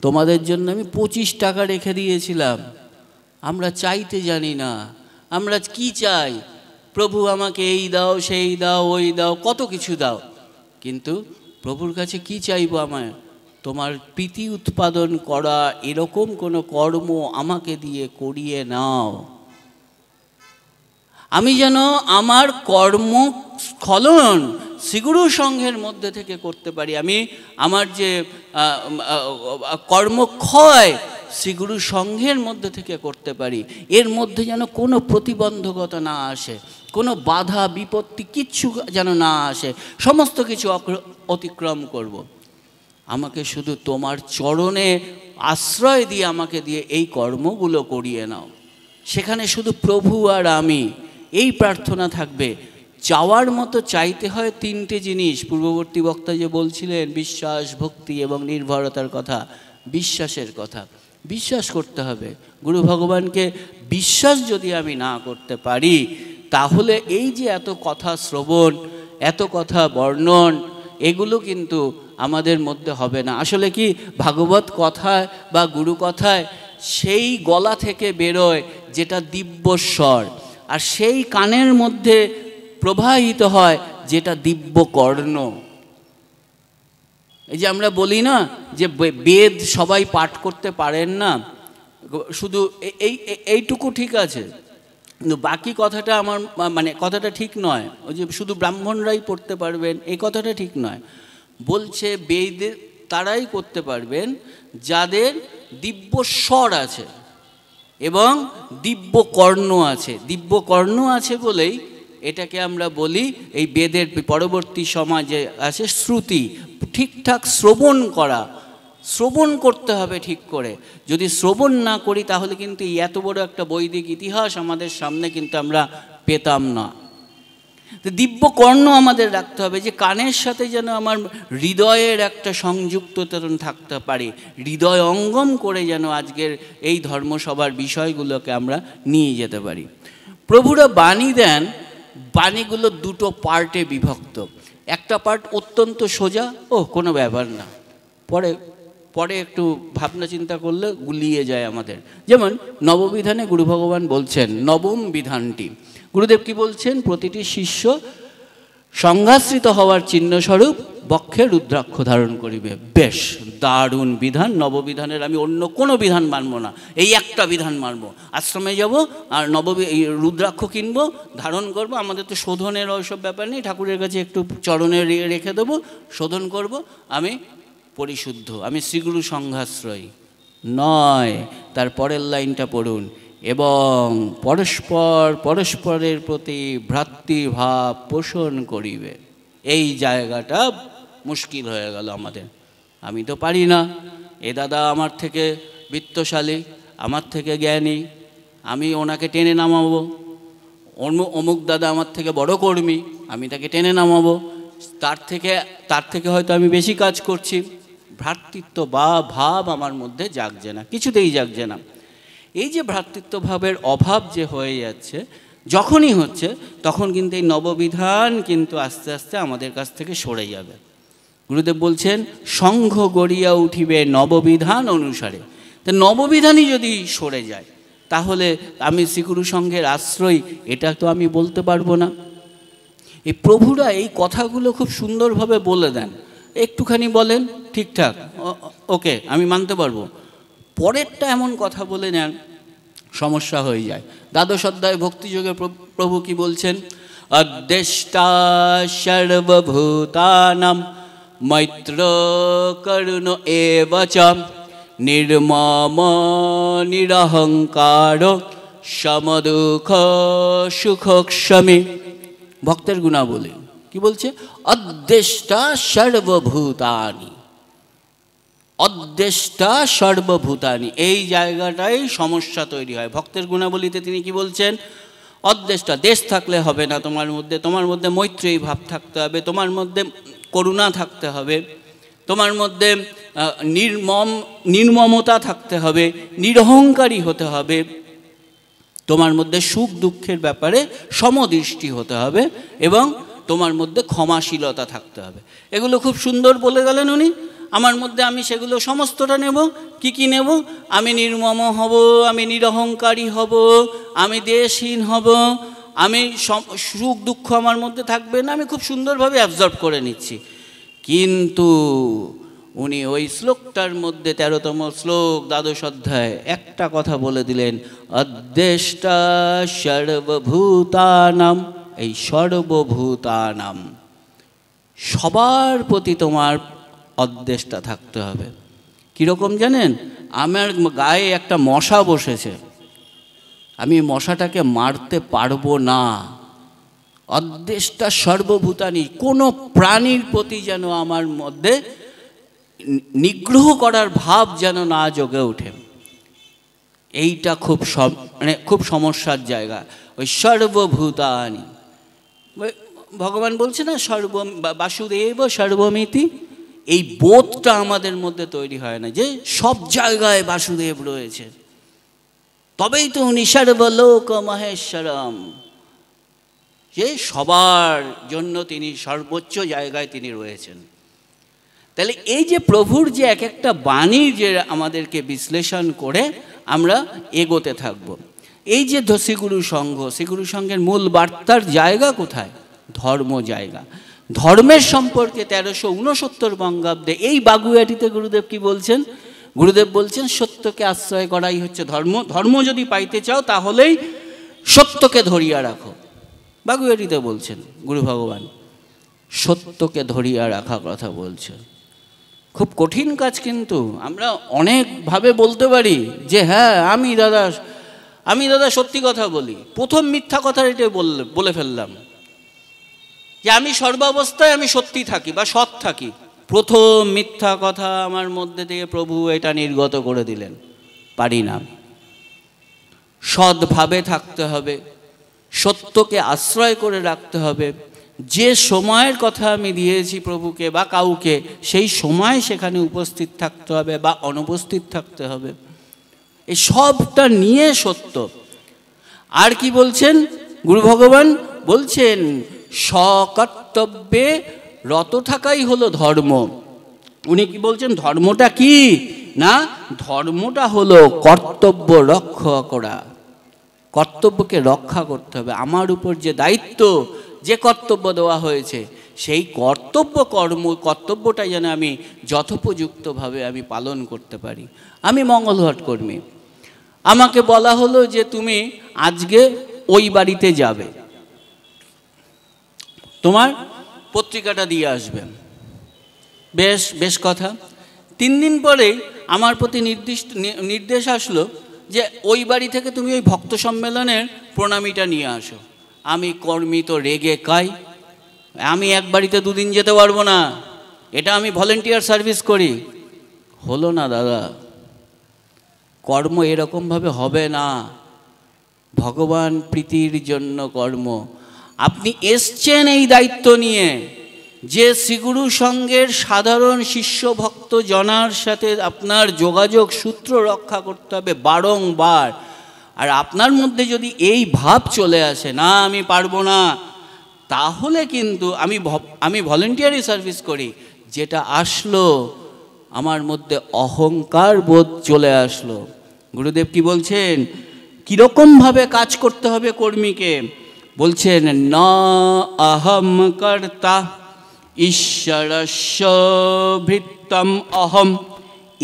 Speaker 3: তোমাদের জন্য আমি 25 টাকা রেখে দিয়েছিলাম। আমরা চাইতে জানি না, আমরা কি চাই? প্রভু আমাকে এই দাও, সেই দাও, ওই দাও, কত কিছু দাও, কিন্তু প্রভুর কাছে কি চাইবো? আমায় তোমার প্রীতি উৎপাদন করা এরকম কোনো কর্ম আমাকে দিয়ে করিয়ে নাও। আমি যেন আমার কর্মস্খলন শ্রীগুরু সংঘের মধ্যে থেকে করতে পারি। আমি আমার যে কর্মক্ষয় শ্রীগুরু সংঘের মধ্যে থেকে করতে পারি। এর মধ্যে যেন কোনো প্রতিবন্ধকতা না আসে, কোনো বাধা বিপত্তি কিচ্ছু যেন না আসে। সমস্ত কিছু অতিক্রম করব। আমাকে শুধু তোমার চরণে আশ্রয় দিয়ে আমাকে দিয়ে এই কর্মগুলো করিয়ে নাও। সেখানে শুধু প্রভু আর আমি, এই প্রার্থনা থাকবে। চাওয়ার মতো চাইতে হয় তিনটে জিনিস। পূর্ববর্তী বক্তা যে বলছিলেন বিশ্বাস, ভক্তি এবং নির্ভরতার কথা, বিশ্বাসের কথা, বিশ্বাস করতে হবে গুরু ভগবানকে। বিশ্বাস যদি আমি না করতে পারি, তাহলে এই যে এত কথা শ্রবণ, এত কথা বর্ণন, এগুলো কিন্তু আমাদের মধ্যে হবে না। আসলে কি ভাগবত কথায় বা গুরু কথায় সেই গলা থেকে বেরোয় যেটা দিব্যস্বর, আর সেই কানের মধ্যে প্রবাহিত হয় যেটা দিব্য কর্ণ। এই যে আমরা বলি না যে বেদ সবাই পাঠ করতে পারেন না, শুধু এইটুকু ঠিক আছে, কিন্তু বাকি কথাটা আমার মানে কথাটা ঠিক নয়। ওই যে শুধু ব্রাহ্মণরাই পড়তে পারবেন, এই কথাটা ঠিক নয়। বলছে বেদ তারাই করতে পারবেন যাদের দিব্য স্বর আছে এবং দিব্য কর্ণ আছে। দিব্য কর্ণ আছে বলেই এটাকে আমরা বলি, এই বেদের পরবর্তী সমাজে আছে শ্রুতি। ঠিকঠাক শ্রবণ করা, শ্রবণ করতে হবে ঠিক করে। যদি শ্রবণ না করি তাহলে কিন্তু এত বড় একটা বৈদিক ইতিহাস আমাদের সামনে কিন্তু আমরা পেতাম না। দিব্য কর্ণ আমাদের রাখতে হবে, যে কানের সাথে যেন আমার হৃদয়ের একটা সংযুক্ততা থাকতে পারে, হৃদয় অঙ্গম করে যেন আজকের এই ধর্মসভার বিষয়গুলোকে আমরা নিয়ে যেতে পারি। প্রভুরা বাণী দেন, বাণীগুলো দুটো পার্টে বিভক্ত। একটা পার্ট অত্যন্ত সোজা, ও কোনো ব্যাপার না, পরে পরে একটু ভাবনা চিন্তা করলে গুলিয়ে যায় আমাদের। যেমন নববিধানে গুরু ভগবান বলছেন নবম বিধানটি, গুরুদেব কি বলছেন? প্রতিটি শিষ্য সংঘাশ্রিত হওয়ার চিহ্নস্বরূপ বক্ষে রুদ্রাক্ষ ধারণ করিবে। বেশ দারুণ বিধান। নববিধানের আমি অন্য কোনো বিধান মানব না, এই একটা বিধান মানব। আশ্রমে যাব আর রুদ্রাক্ষ কিনবো, ধারণ করব। আমাদের তো শোধনের ওইসব ব্যাপার নেই, ঠাকুরের কাছে একটু চরণে রেখে দেবো, শোধন করব, আমি পরিশুদ্ধ, আমি শ্রীগুরু সংঘাশ্রয়ী নয়। তার পরের লাইনটা পড়ুন, এবং পরস্পরের প্রতি ভ্রাতৃভাব পোষণ করিবে। এই জায়গাটা মুশকিল হয়ে গেল আমাদের। আমি তো পারি না, এ দাদা আমার থেকে বিত্তশালী, আমার থেকে জ্ঞানী, আমি ওনাকে টেনে নামাবো। অমুক দাদা আমার থেকে বড় কর্মী, আমি তাকে টেনে নামাবো। তার থেকে হয়তো আমি বেশি কাজ করছি। ভ্রাতৃত্ব বা ভাব আমার মধ্যে জাগছে না, কিছুতেই জাগছে না। এই যে ভ্রাতৃত্ব ভাবের অভাব যে হয়ে যাচ্ছে, যখনই হচ্ছে তখন কিন্তু এই নববিধান কিন্তু আস্তে আস্তে আমাদের কাছ থেকে সরে যাবে। গুরুদেব বলছেন সংঘ গড়িয়া উঠিবে নববিধান অনুসারে। তো নববিধানই যদি সরে যায় তাহলে আমি শ্রীগুরু সংঘের আশ্রয়, এটা তো আমি বলতে পারবো না। এই প্রভুরা এই কথাগুলো খুব সুন্দরভাবে বলে দেন। একটুখানি বলেন ঠিকঠাক, ওকে আমি মানতে পারবো, পরেরটা এমন কথা বলে নেন সমস্যা হয়ে যায়। দ্বাদশ অধ্যায় ভক্তিযোগে প্রভু কি বলছেন? অদ্দেষ্টা সর্বভূতানাং মৈত্র করুণ এবচ নির্মম নিরহংকার সমদুঃখ সুখক্ষমী। ভক্তের গুণাবলী কি বলছে? অদ্দেষ্টা সর্বভূতানি, অদ্দেষ্টা সর্বভূতানি। এই জায়গাটাই সমস্যা তৈরি হয়। ভক্তের গুণাবলীতে তিনি কি বলছেন? অদ্দেষ্টা, দেশ থাকলে হবে না তোমার মধ্যে মৈত্রী ভাব থাকতে হবে, তোমার মধ্যে করুণা থাকতে হবে, তোমার মধ্যে নির্মমতা থাকতে হবে, নিরহংকারী হতে হবে, তোমার মধ্যে সুখ দুঃখের ব্যাপারে সমদৃষ্টি হতে হবে, এবং তোমার মধ্যে ক্ষমাশীলতা থাকতে হবে। এগুলো খুব সুন্দর বলে গেলেন উনি। আমার মধ্যে আমি সেগুলো সমস্তটা নেব। কি নেব? আমি নির্মম হব, আমি নিরহংকারী হব, আমি দেশহীন হব, আমি সুখ দুঃখ আমার মধ্যে থাকবে না, আমি খুব সুন্দরভাবে অ্যাবজর্ব করে নিচ্ছি। কিন্তু উনি ওই শ্লোকটার মধ্যে 13তম শ্লোক দ্বাদশ অধ্যায় একটা কথা বলে দিলেন, অদ্দেষ্টা সর্বভূতানাম। এই সর্বভূতানাম, সবার প্রতি তোমার অদ্দেষ্টা থাকতে হবে। কীরকম জানেন? আমার গায়ে একটা মশা বসেছে, আমি মশাটাকে মারতে পারবো না। অদ্দেষ্টা সর্বভূতানি, কোনো প্রাণীর প্রতি যেন আমার মধ্যে নিগ্রহ করার ভাব যেন না জেগে ওঠে। এইটা খুব সমস্যার জায়গা। ওই সর্বভূতানি ভগবান বলছে না বাসুদেব সর্বমিতি, এই বোধটা আমাদের মধ্যে তৈরি হয় না যে সব জায়গায় বাসুদেব রয়েছে, তবেই তো উনি সর্বলোক মহেশ্বরম, যে সবার জন্য তিনি সর্বোচ্চ জায়গায় তিনি রয়েছেন। তাহলে এই যে প্রভুর যে এক একটা বাণী যে আমাদেরকে বিশ্লেষণ করে আমরা এগোতে থাকব। এই যে শ্রীগুরু সংঘ, শ্রীগুরু সংঘের মূল বার্তার জায়গা কোথায়? ধর্ম জায়গা। ধর্মের সম্পর্কে 1369 বঙ্গাব্দে এই বাগুইআটিতে গুরুদেব কি বলছেন? গুরুদেব বলছেন সত্যকে আশ্রয় করাই হচ্ছে ধর্ম। ধর্ম যদি পাইতে চাও তাহলেই সত্যকে ধরিয়া রাখো। বাগুইআটিতে বলছেন গুরু ভগবান, সত্যকে ধরিয়া রাখা কথা বলছেন। খুব কঠিন কাজ, কিন্তু আমরা অনেকভাবে বলতে পারি যে হ্যাঁ আমি দাদা সত্যি কথা বলি। প্রথম মিথ্যা কথা এটা বলে ফেললাম যে আমি সর্বাবস্থায় আমি সত্যি থাকি বা সৎ থাকি। প্রথম মিথ্যা কথা আমার মধ্যে থেকে প্রভু এটা নির্গত করে দিলেন, পারি না। সৎভাবে থাকতে হবে, সত্যকে আশ্রয় করে রাখতে হবে। যে সময়ের কথা আমি দিয়েছি প্রভুকে বা কাউকে, সেই সময় সেখানে উপস্থিত থাকতে হবে বা অনুপস্থিত থাকতে হবে। এই সবটা নিয়ে সত্য। আর কি বলছেন গুরু ভগবান? বলছেন সকর্তব্যে রত থাকাই হলো ধর্ম। উনি কি বলছেন? ধর্মটা কি না, ধর্মটা হলো কর্তব্য রক্ষা করা। কর্তব্যকে রক্ষা করতে হবে। আমার উপর যে দায়িত্ব, যে কর্তব্য দেওয়া হয়েছে, সেই কর্তব্যটা যেন আমি যথোপযুক্তভাবে আমি পালন করতে পারি। আমি মঙ্গলঘট কর্মী, আমাকে বলা হলো যে তুমি আজকে ওই বাড়িতে যাবে, তোমার পত্রিকাটা দিয়ে আসবে। বেশ কথা। 3 দিন পরেই আমার প্রতি নির্দেশ আসলো যে ওই বাড়ি থেকে তুমি ওই ভক্ত সম্মেলনের প্রণামীটা নিয়ে আসো। আমি কর্মী তো রেগে কাই, আমি এক বাড়িতে 2 দিন যেতে পারবো না, এটা আমি ভলেন্টিয়ার সার্ভিস করি। হলো না দাদা, কর্ম এরকমভাবে হবে না। ভগবান প্রীতির জন্য কর্ম। আপনি এসছেন এই দায়িত্ব নিয়ে যে শ্রীগুরু সংঘের সাধারণ শিষ্য ভক্ত জনার সাথে আপনার যোগাযোগ সূত্র রক্ষা করতে হবে বারংবার। আর আপনার মধ্যে যদি এই ভাব চলে আসে না আমি পারবো না, তাহলে কিন্তু আমি ভলেন্টিয়ারি সার্ভিস করি, যেটা আসলো আমার মধ্যে অহংকার বোধ চলে আসলো। গুরুদেব কি বলছেন? কীরকমভাবে কাজ করতে হবে কর্মীকে? বলছেন না অহম কর্তা ঈশ্বরস্য ভৃত্যম অহম।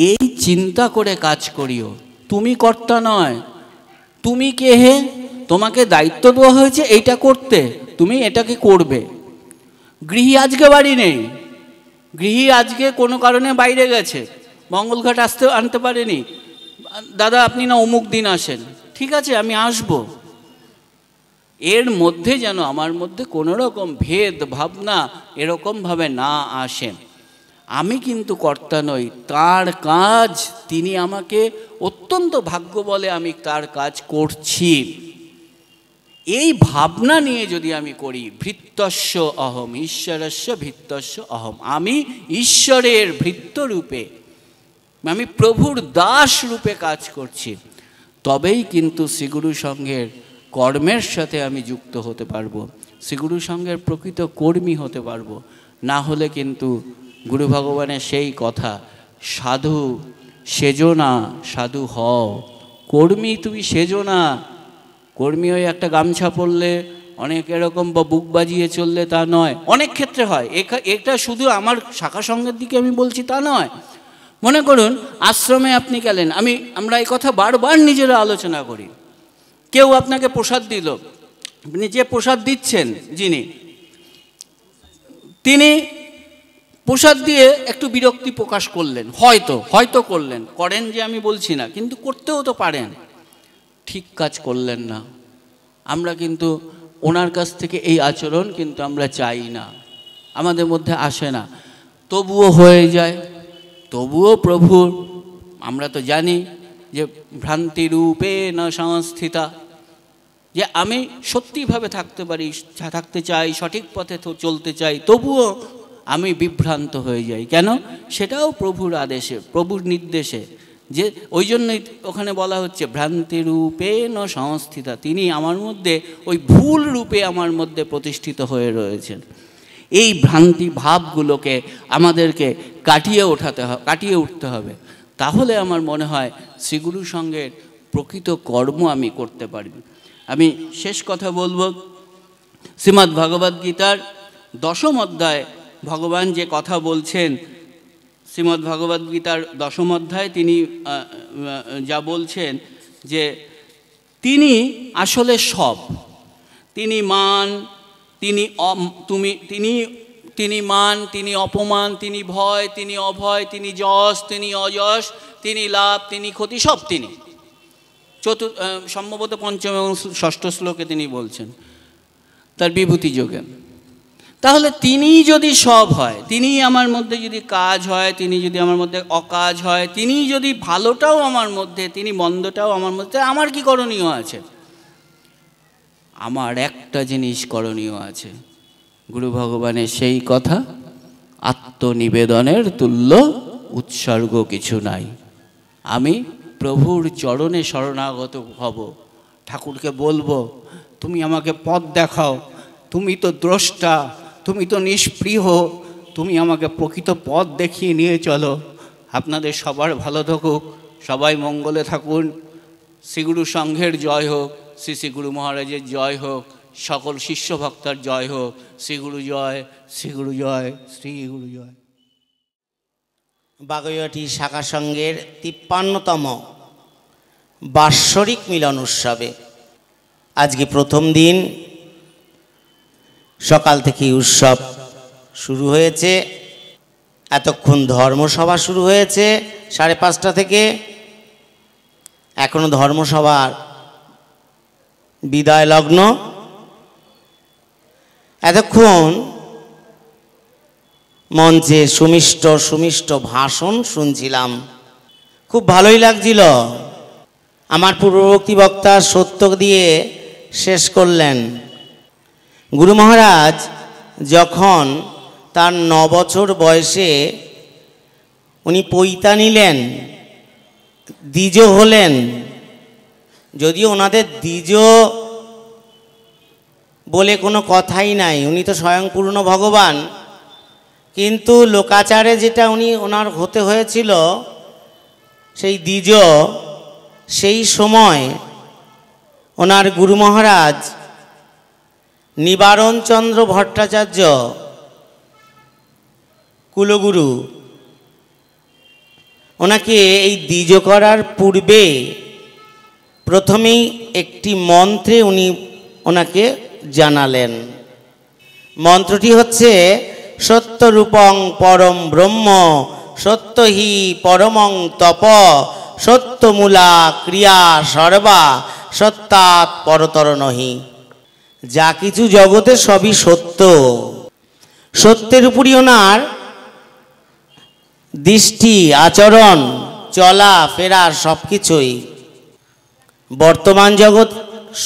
Speaker 3: এই চিন্তা করে কাজ করিও। তুমি কর্তা নয়, তুমি কে হে? তোমাকে দায়িত্ব দেওয়া হয়েছে এইটা করতে, তুমি এটাকে করবে। গৃহী আজকে বাড়ি নেই, গৃহী আজকে কোনো কারণে বাইরে গেছে, মঙ্গলঘাট আনতে পারেনি। দাদা আপনি না অমুক দিন আসেন, ঠিক আছে আমি আসব। এর মধ্যে যেন আমার মধ্যে কোনো রকম ভেদ ভাবনা এরকমভাবে না আসে। আমি কিন্তু কর্তা নই, তার কাজ তিনি আমাকে অত্যন্ত ভাগ্য বলে আমি তার কাজ করছি। এই ভাবনা নিয়ে যদি আমি করি, ভৃত্যস্য অহম ঈশ্বরস্য ভৃত্যস্য অহম, আমি ঈশ্বরের ভৃত্য রূপে, আমি প্রভুর দাস রূপে কাজ করছি, তবেই কিন্তু শ্রীগুরু সংঘের কর্মের সাথে আমি যুক্ত হতে পারবো, শ্রীগুরু সংঘের প্রকৃত কর্মী হতে পারবো। না হলে কিন্তু গুরু ভগবানের সেই কথা, সাধু সেজো না সাধু হও, কর্মী তুমি সেজো না। কর্মী হয়ে একটা গামছা পরলে, অনেক এরকম বা বুক বাজিয়ে চললে তা নয়। অনেক ক্ষেত্রে হয়, এটা শুধু আমার শাখা সংঘের দিকে আমি বলছি তা নয়। মনে করুন আশ্রমে আপনি গেলেন, আমরা এই কথা বারবার নিজেরা আলোচনা করি। কেউ আপনাকে প্রসাদ দিল, আপনি যে প্রসাদ দিচ্ছেন তিনি প্রসাদ দিয়ে একটু বিরক্তি প্রকাশ করলেন, হয়তো করেন যে আমি বলছি না, কিন্তু করতেও তো পারেন। ঠিক কাজ করলেন না। আমরা কিন্তু ওনার কাছ থেকে এই আচরণ কিন্তু আমরা চাই না, আমাদের মধ্যে আসে না, তবুও হয়ে যায়। তবুও প্রভুর, আমরা তো জানি যে ভ্রান্তি রূপে না সংস্থিতা, যে আমি সত্যিভাবে থাকতে চাই, সঠিক পথে চলতে চাই, তবুও আমি বিভ্রান্ত হয়ে যাই। কেন? সেটাও প্রভুর আদেশে, প্রভুর নির্দেশে। যে ওই জন্যই ওখানে বলা হচ্ছে ভ্রান্তি রূপে ন সংস্থিতা, তিনি আমার মধ্যে ওই ভুল রূপে আমার মধ্যে প্রতিষ্ঠিত হয়ে রয়েছেন। এই ভ্রান্তি ভাবগুলোকে আমাদেরকে কাটিয়ে উঠতে হবে। তাহলে আমার মনে হয় শ্রীগুরু সঙ্গের প্রকৃত কর্ম আমি করতে পারি। আমি শেষ কথা বলবো, শ্রীমদ্ ভগবদ্ গীতার 10ম অধ্যায় ভগবান যে কথা বলছেন, শ্রীমদ্ ভগবদ্ গীতার 10ম অধ্যায় তিনি যা বলছেন যে তিনি আসলে সব, তিনি মান, তিনি মান, তিনি অপমান, তিনি ভয়, তিনি অভয়, তিনি যশ, তিনি অযশ, তিনি লাভ, তিনি ক্ষতি, সব তিনি। সম্ভবত 5ম এবং 6ষ্ঠ শ্লোকে তিনি বলছেন তার বিভূতি যোগে। তাহলে তিনি যদি সব হয়, তিনি আমার মধ্যে যদি কাজ হয়, তিনি যদি আমার মধ্যে অকাজ হয়, তিনি যদি ভালোটাও আমার মধ্যে, তিনি মন্দটাও আমার মধ্যে, আমার কি করণীয় আছে? আমার একটা জিনিস করণীয় আছে, গুরু ভগবানের সেই কথা, আত্মনিবেদনের তুল্য উৎসর্গ কিছু নাই। আমি প্রভুর চরণে শরণাগত হব, ঠাকুরকে বলবো তুমি আমাকে পথ দেখাও, তুমি তো দ্রষ্টা, তুমি তো নিষ্পৃহ, তুমি আমাকে প্রকৃত পথ দেখিয়ে নিয়ে চলো। আপনাদের সবার ভালো থাকুক, সবাই মঙ্গলে থাকুন। শ্রীগুরু সংঘের জয় হোক, শ্রী শ্রী গুরু মহারাজের জয় হোক, সকল শিষ্য ভক্তার জয় হোক। শ্রীগুরু জয়, শ্রীগুরু জয়, শ্রীগুরু জয়।
Speaker 4: বাগুইআটি শাখা সংঘের 53তম বাৎসরিক মিলন উৎসবে আজকে প্রথম দিন, সকাল থেকে উৎসব শুরু হয়েছে। এতক্ষণ ধর্মসভা শুরু হয়েছে 5:30 থেকে, এখনো ধর্মসভার বিদায় লগ্ন। এতক্ষণ মঞ্চে সুমিষ্ট ভাষণ শুনছিলাম, খুব ভালোই লাগছিল। আমার পূর্ববর্তী বক্তা সত্য দিয়ে শেষ করলেন। গুরু মহারাজ যখন তার 9 বছর বয়সে উনি পৈতা নিলেন, দ্বিজ হলেন, যদিও ওনাদের দ্বিজ বলে কোনো কথাই নাই, উনি তো স্বয়ং পূর্ণ ভগবান, কিন্তু লোকাচারে যেটা ওনার হতে হয়েছিল সেই দ্বিজ, সেই সময় ওনার গুরু মহারাজ নিবারণচন্দ্র ভট্টাচার্য কুলগুরু ওনাকে এই দ্বিজ করার পূর্বে প্রথমেই একটি মন্ত্রে ওনাকে জানালেন। মন্ত্রটি হচ্ছে সত্যরূপং পরম ব্রহ্ম সত্যহি পরমং তপ সত্যমূলা ক্রিয়া সর্বা সত্যাৎ পরতর নহি। যা কিছু জগতে সবই সত্য, সত্যের উপরই ওনার দৃষ্টি, আচরণ, চলা ফেরা সব কিছুই। বর্তমান জগৎ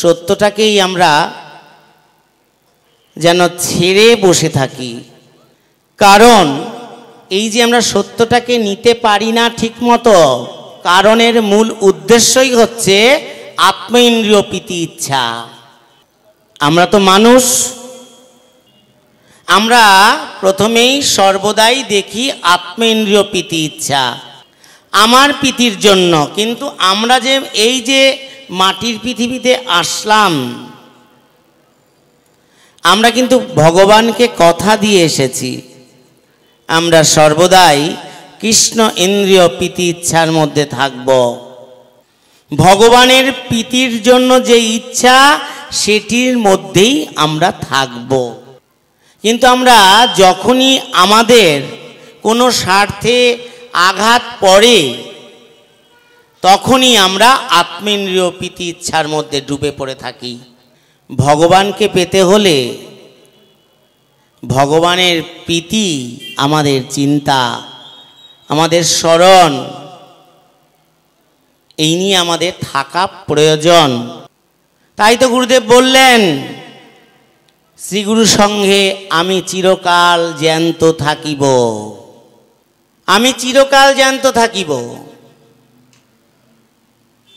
Speaker 4: সত্যটাকেই আমরা যেন ছেড়ে বসে থাকি, কারণ এই যে আমরা সত্যটাকে নিতে পারি না ঠিক মতো, কারণের মূল উদ্দেশ্যই হচ্ছে আত্ম ইন্দ্রিয় প্রীতি ইচ্ছা। আমরা তো মানুষ, আমরা প্রথমেই সর্বদাই দেখি আত্ম ইন্দ্রিয় প্রীতি ইচ্ছা, আমার প্রীতির জন্য। কিন্তু আমরা যে এই যে মাটির পৃথিবীতে আসলাম, আমরা কিন্তু ভগবানকে কথা দিয়ে এসেছি, আমরা সর্বদাই কৃষ্ণ ইন্দ্রিয় প্রীতি ইচ্ছার মধ্যে থাকব। ভগবানের প্রীতির জন্য যে ইচ্ছা সেটির মধ্যেই আমরা থাকব। কিন্তু আমরা যখনই আমাদের কোনো স্বার্থে আঘাত পড়ে, তখনই আমরা আত্মেন্দ্রিয় প্রীতি ইচ্ছার মধ্যে ডুবে পড়ে থাকি। ভগবানকে পেতে হলে ভগবানের প্রীতি আমাদের চিন্তা, আমাদের স্মরণ, এই নিয়ে আমাদের থাকা প্রয়োজন। তাই তো গুরুদেব বললেন, শ্রীগুরু সঙ্গে আমি চিরকাল জ্যান্ত থাকিব, আমি চিরকাল জ্যান্ত থাকিব।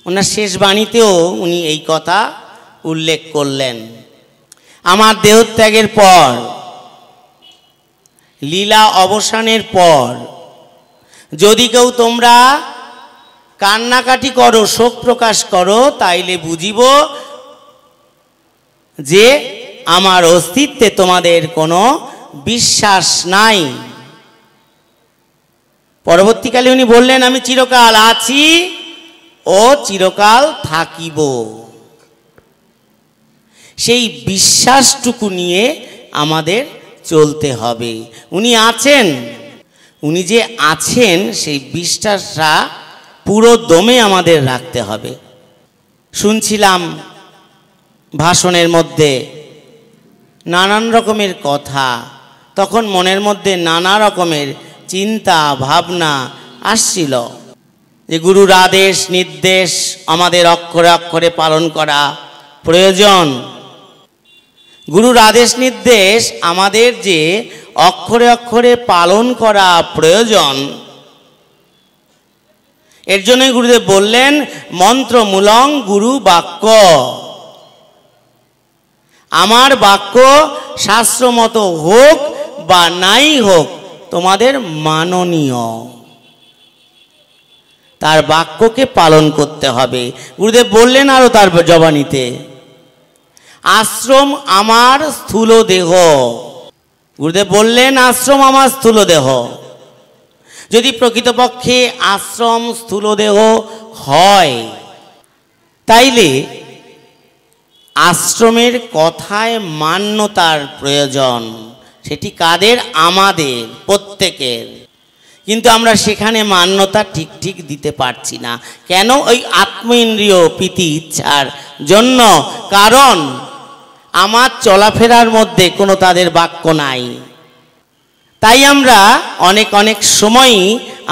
Speaker 4: ওনার শেষ বাণীতেও উনি এই কথা উল্লেখ করলেন। আমার দেহত্যাগের পর, লীলা অবসানের পর যদি কেউ তোমরা কান্নাকাটি করো, শোক প্রকাশ করো, তাইলে বুঝিব যে আমার অস্তিত্বে তোমাদের কোনো বিশ্বাস নাই। পরবর্তীকালে উনি বললেন, আমি চিরকাল আছি ও চিরকাল থাকিব। সেই বিশ্বাসটুকু নিয়ে আমাদের চলতে হবে। উনি আছেন, উনি যে আছেন সেই বিশ্বাসটা পুরো দমে আমাদের রাখতে হবে। শুনছিলাম ভাষণের মধ্যে নানান রকমের কথা, তখন মনের মধ্যে নানা রকমের চিন্তা ভাবনা আসছিল যে গুরুর আদেশ নির্দেশ আমাদের অক্ষরে অক্ষরে পালন করা প্রয়োজন। গুরুর আদেশ নির্দেশ আমাদের যে অক্ষরে অক্ষরে পালন করা প্রয়োজন, এর জন্যই গুরুদেব বললেন, মন্ত্রমূলং গুরু বাক্য। আমার বাক্য শাস্ত্রমত হোক বা নাই হোক, তোমাদের মাননীয়। তার বাক্যকে পালন করতে হবে। গুরুদেব বললেন আরো তার জবানিতে, আশ্রম আমার স্থূল দেহ। গুরুদেব বললেন, আশ্রম আমার স্থূল দেহ। যদি প্রকৃতপক্ষে আশ্রম স্থূল দেহ হয়, তাইলে আশ্রমের কথায় মান্যতার প্রয়োজন। সেটি কাদের? আমাদের প্রত্যেকের। কিন্তু আমরা সেখানে মান্যতা ঠিক ঠিক দিতে পারছি না। কেন? ওই আত্ম ইন্দ্রিয় প্রীতি ইচ্ছার জন্য। কারণ আমার চলাফেরার মধ্যে কোনো তাদের বাক্য নাই। তাই আমরা অনেক অনেক সময়ই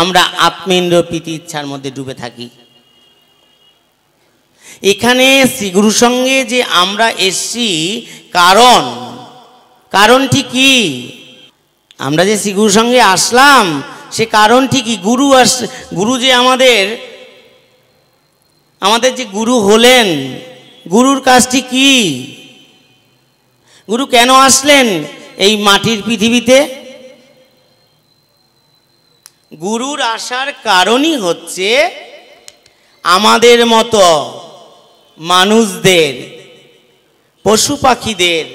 Speaker 4: আমরা আত্মেন্দ্রিয় প্রীতি ইচ্ছার মধ্যে ডুবে থাকি। এখানে শ্রীগুরুর সঙ্গে যে আমরা এসছি, কারণটি কি? আমরা যে শ্রীগুরুর সঙ্গে আসলাম সে কারণটি কি? গুরু যে আমাদের যে গুরু হলেন, গুরুর কাজটি কি? গুরু কেন আসলেন এই মাটির পৃথিবীতে? গুরুর আসার কারণই হচ্ছে আমাদের মতো মানুষদের, পশু পাখিদের,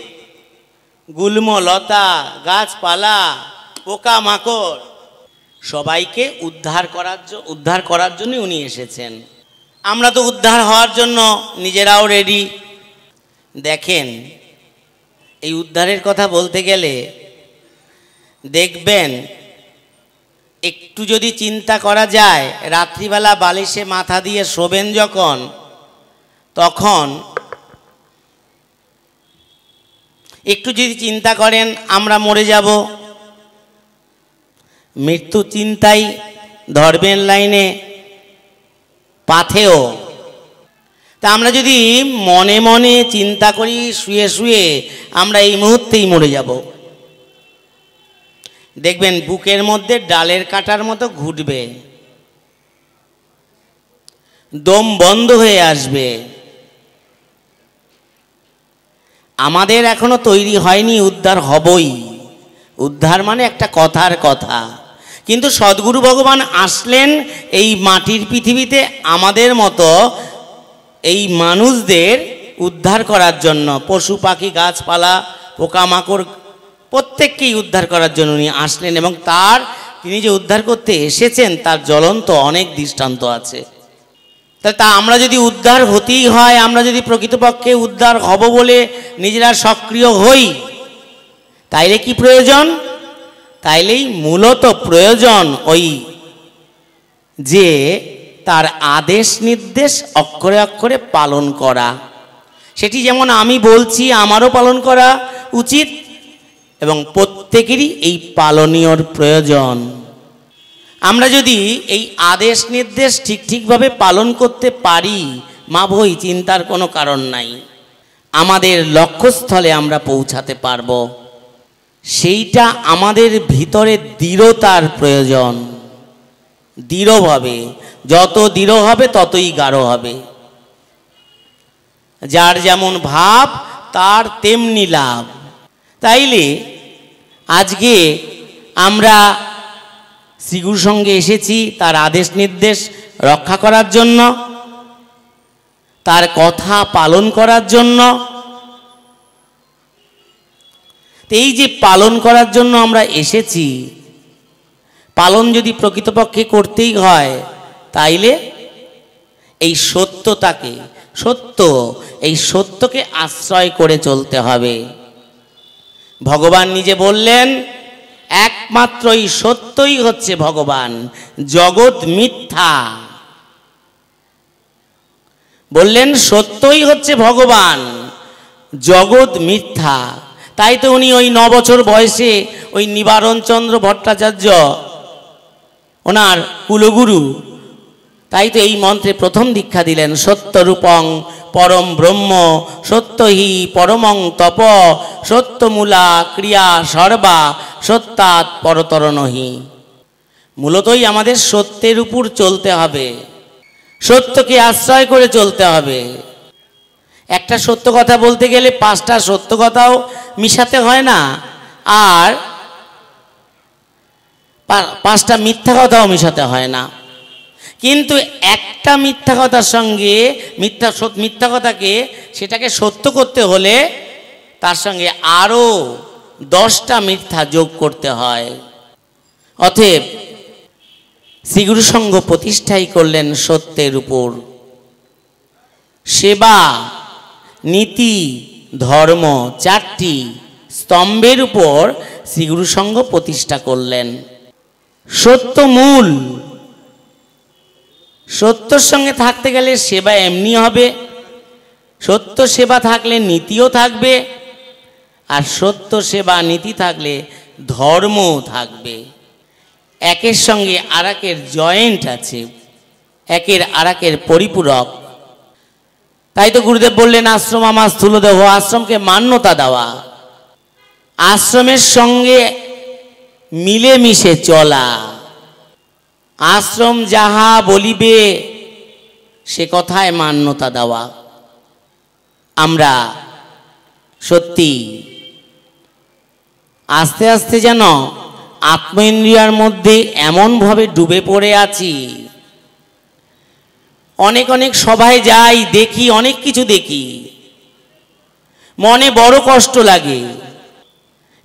Speaker 4: গুল্ম লতা গাছপালা পোকামাকড় সবাইকে উদ্ধার করার জন্য উনি এসেছেন। আমরা তো উদ্ধার হওয়ার জন্য নিজেরাও রেডি। দেখেন, এই উদ্ধারের কথা বলতে গেলে দেখবেন, একটু যদি চিন্তা করা যায়, রাত্রিবেলা বালিশে মাথা দিয়ে শোবেন তখন একটু যদি চিন্তা করেন আমরা মরে যাব, মৃত্যু চিন্তাই ধরবেন লাইনে পাথেও। তা আমরা যদি মনে মনে চিন্তা করি শুয়ে শুয়ে আমরা এই মুহূর্তেই মরে যাব, দেখবেন বুকের মধ্যে ডালের কাটার মতো ঘুরবে, দম বন্ধ হয়ে আসবে। আমাদের এখনো তৈরি হয়নি, উদ্ধার হবই। উদ্ধার মানে একটা কথার কথা। কিন্তু সদ্গুরু ভগবান আসলেন এই মাটির পৃথিবীতে আমাদের মতো এই মানুষদের উদ্ধার করার জন্য। পশু পাখি গাছপালা পোকামাকড় প্রত্যেককেই উদ্ধার করার জন্য উনি আসলেন, এবং তিনি যে উদ্ধার করতে এসেছেন তার জ্বলন্ত অনেক দৃষ্টান্ত আছে। তা আমরা যদি উদ্ধার হতেই হয়, আমরা যদি প্রকৃতপক্ষে উদ্ধার হব বলে নিজেরা সক্রিয় হই, তাইলে কি প্রয়োজন? তাইলেই মূলত প্রয়োজন ওই যে তার আদেশ নির্দেশ অক্ষরে অক্ষরে পালন করা। সেটি যেমন আমি বলছি আমারও পালন করা উচিত, এবং প্রত্যেকেরই এই পালনীয়র প্রয়োজন। আমরা যদি এই আদেশ নির্দেশ ঠিকভাবে পালন করতে পারি, মা ভই চিন্তার কোনো কারণ নাই। আমাদের লক্ষ্যস্থলে আমরা পৌঁছাতে পারব। সেইটা আমাদের ভিতরে দৃঢ়তার প্রয়োজন। দৃঢ়ভাবে, যত দৃঢ় হবে ততই গাঢ় হবে। যার যেমন ভাব তার তেমনি লাভ। তাইলে আজকে আমরা শ্রীগুরুর সঙ্গে এসেছি তার আদেশ নির্দেশ রক্ষা করার জন্য, তার কথা পালন করার জন্য। এই যে পালন করার জন্য আমরা এসেছি, পালন যদি প্রকৃতপক্ষে করতেই হয় তাইলে এই সত্যতাকে, এই সত্যকে আশ্রয় করে চলতে হবে। ভগবান নিজে বললেন একমাত্র এই সত্যই হচ্ছে ভগবান, জগৎ মিথ্যা। বললেন সত্যই হচ্ছে ভগবান, জগৎ মিথ্যা। তাই তো উনি ওই 9 বছর বয়সে ওই নিবারণচন্দ্র ভট্টাচার্য ওনার কুলগুরু, তাই তো এই মন্ত্রে প্রথম দীক্ষা দিলেন, সত্যরূপং পরম ব্রহ্ম সত্যহি পরমং তপ সত্যমূলা ক্রিয়া সর্বা সত্যাৎ পরতর নহি। মূলতই আমাদের সত্যের উপর চলতে হবে, সত্যকে আশ্রয় করে চলতে হবে। একটা সত্য কথা বলতে গেলে 5টা সত্য কথাও মিশাতে হয় না, আর 5টা মিথ্যা কথাও মিশাতে হয় না। কিন্তু একটা মিথ্যা কথার সঙ্গে মিথ্যা কথাকে সেটাকে সত্য করতে হলে তার সঙ্গে আরও 10টা মিথ্যা যোগ করতে হয়। অতএব শ্রীগুরু সঙ্গ প্রতিষ্ঠাই করলেন সত্যের উপর। সেবা, নীতি, ধর্ম 4টি স্তম্ভের উপর শ্রীগুরু সঙ্গ প্রতিষ্ঠা করলেন। সত্য মূল। সত্যর সঙ্গে থাকতে গেলে সেবা এমনি হবে, সত্য সেবা থাকলে নীতিও থাকবে, আর সত্য সেবা নীতি থাকলে ধর্মও থাকবে। একের সঙ্গে আরেকের জয়েন্ট আছে, একের আরেকের পরিপূরক। তাই তো গুরুদেব বললেন আশ্রম আমার স্থূলদেহ, আশ্রমকে মান্যতা দেওয়া, আশ্রমের সঙ্গে মিলেমিশে চলা। আশ্রম যাহা বলিবে সে কথায় মান্যতা দেওয়া। আমরা সত্যি আস্তে আস্তে যেন আত্মেন্দ্রিয়ার মধ্যে এমনভাবে ডুবে পড়ে আছি। অনেক অনেক সভায় যাই, দেখি, অনেক কিছু দেখি, মনে বড় কষ্ট লাগে।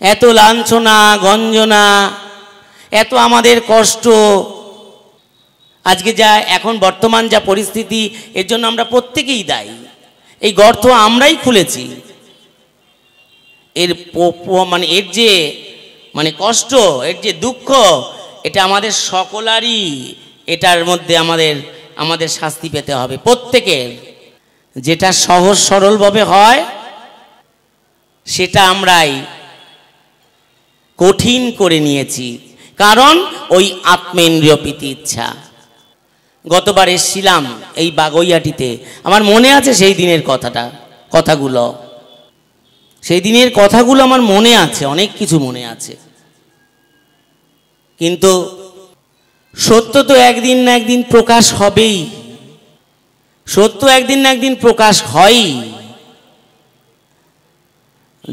Speaker 4: এত লাঞ্ছনা গঞ্জনা, এত আমাদের কষ্ট। আজকে যা এখন বর্তমান যা পরিস্থিতি, এর জন্য আমরা প্রত্যেকেই দায়ী। এই গর্ত আমরাই খুলেছি। এর কষ্ট, এর যে দুঃখ, এটা আমাদের সকলারই। এটার মধ্যে আমাদের শাস্তি পেতে হবে প্রত্যেকের। যেটা সহজ সরলভাবে হয় সেটা আমরাই কঠিন করে নিয়েছি, কারণ ওই আত্মেন্দ্রিয় প্রীতি ইচ্ছা। গতবার এসেছিলাম এই বাগৈয়াটিতে, আমার মনে আছে সেই দিনের কথাগুলো সেই দিনের কথাগুলো আমার মনে আছে, অনেক কিছু মনে আছে। কিন্তু সত্য তো একদিন না একদিন প্রকাশ হবেই, সত্য একদিন না একদিন প্রকাশ হয়ই।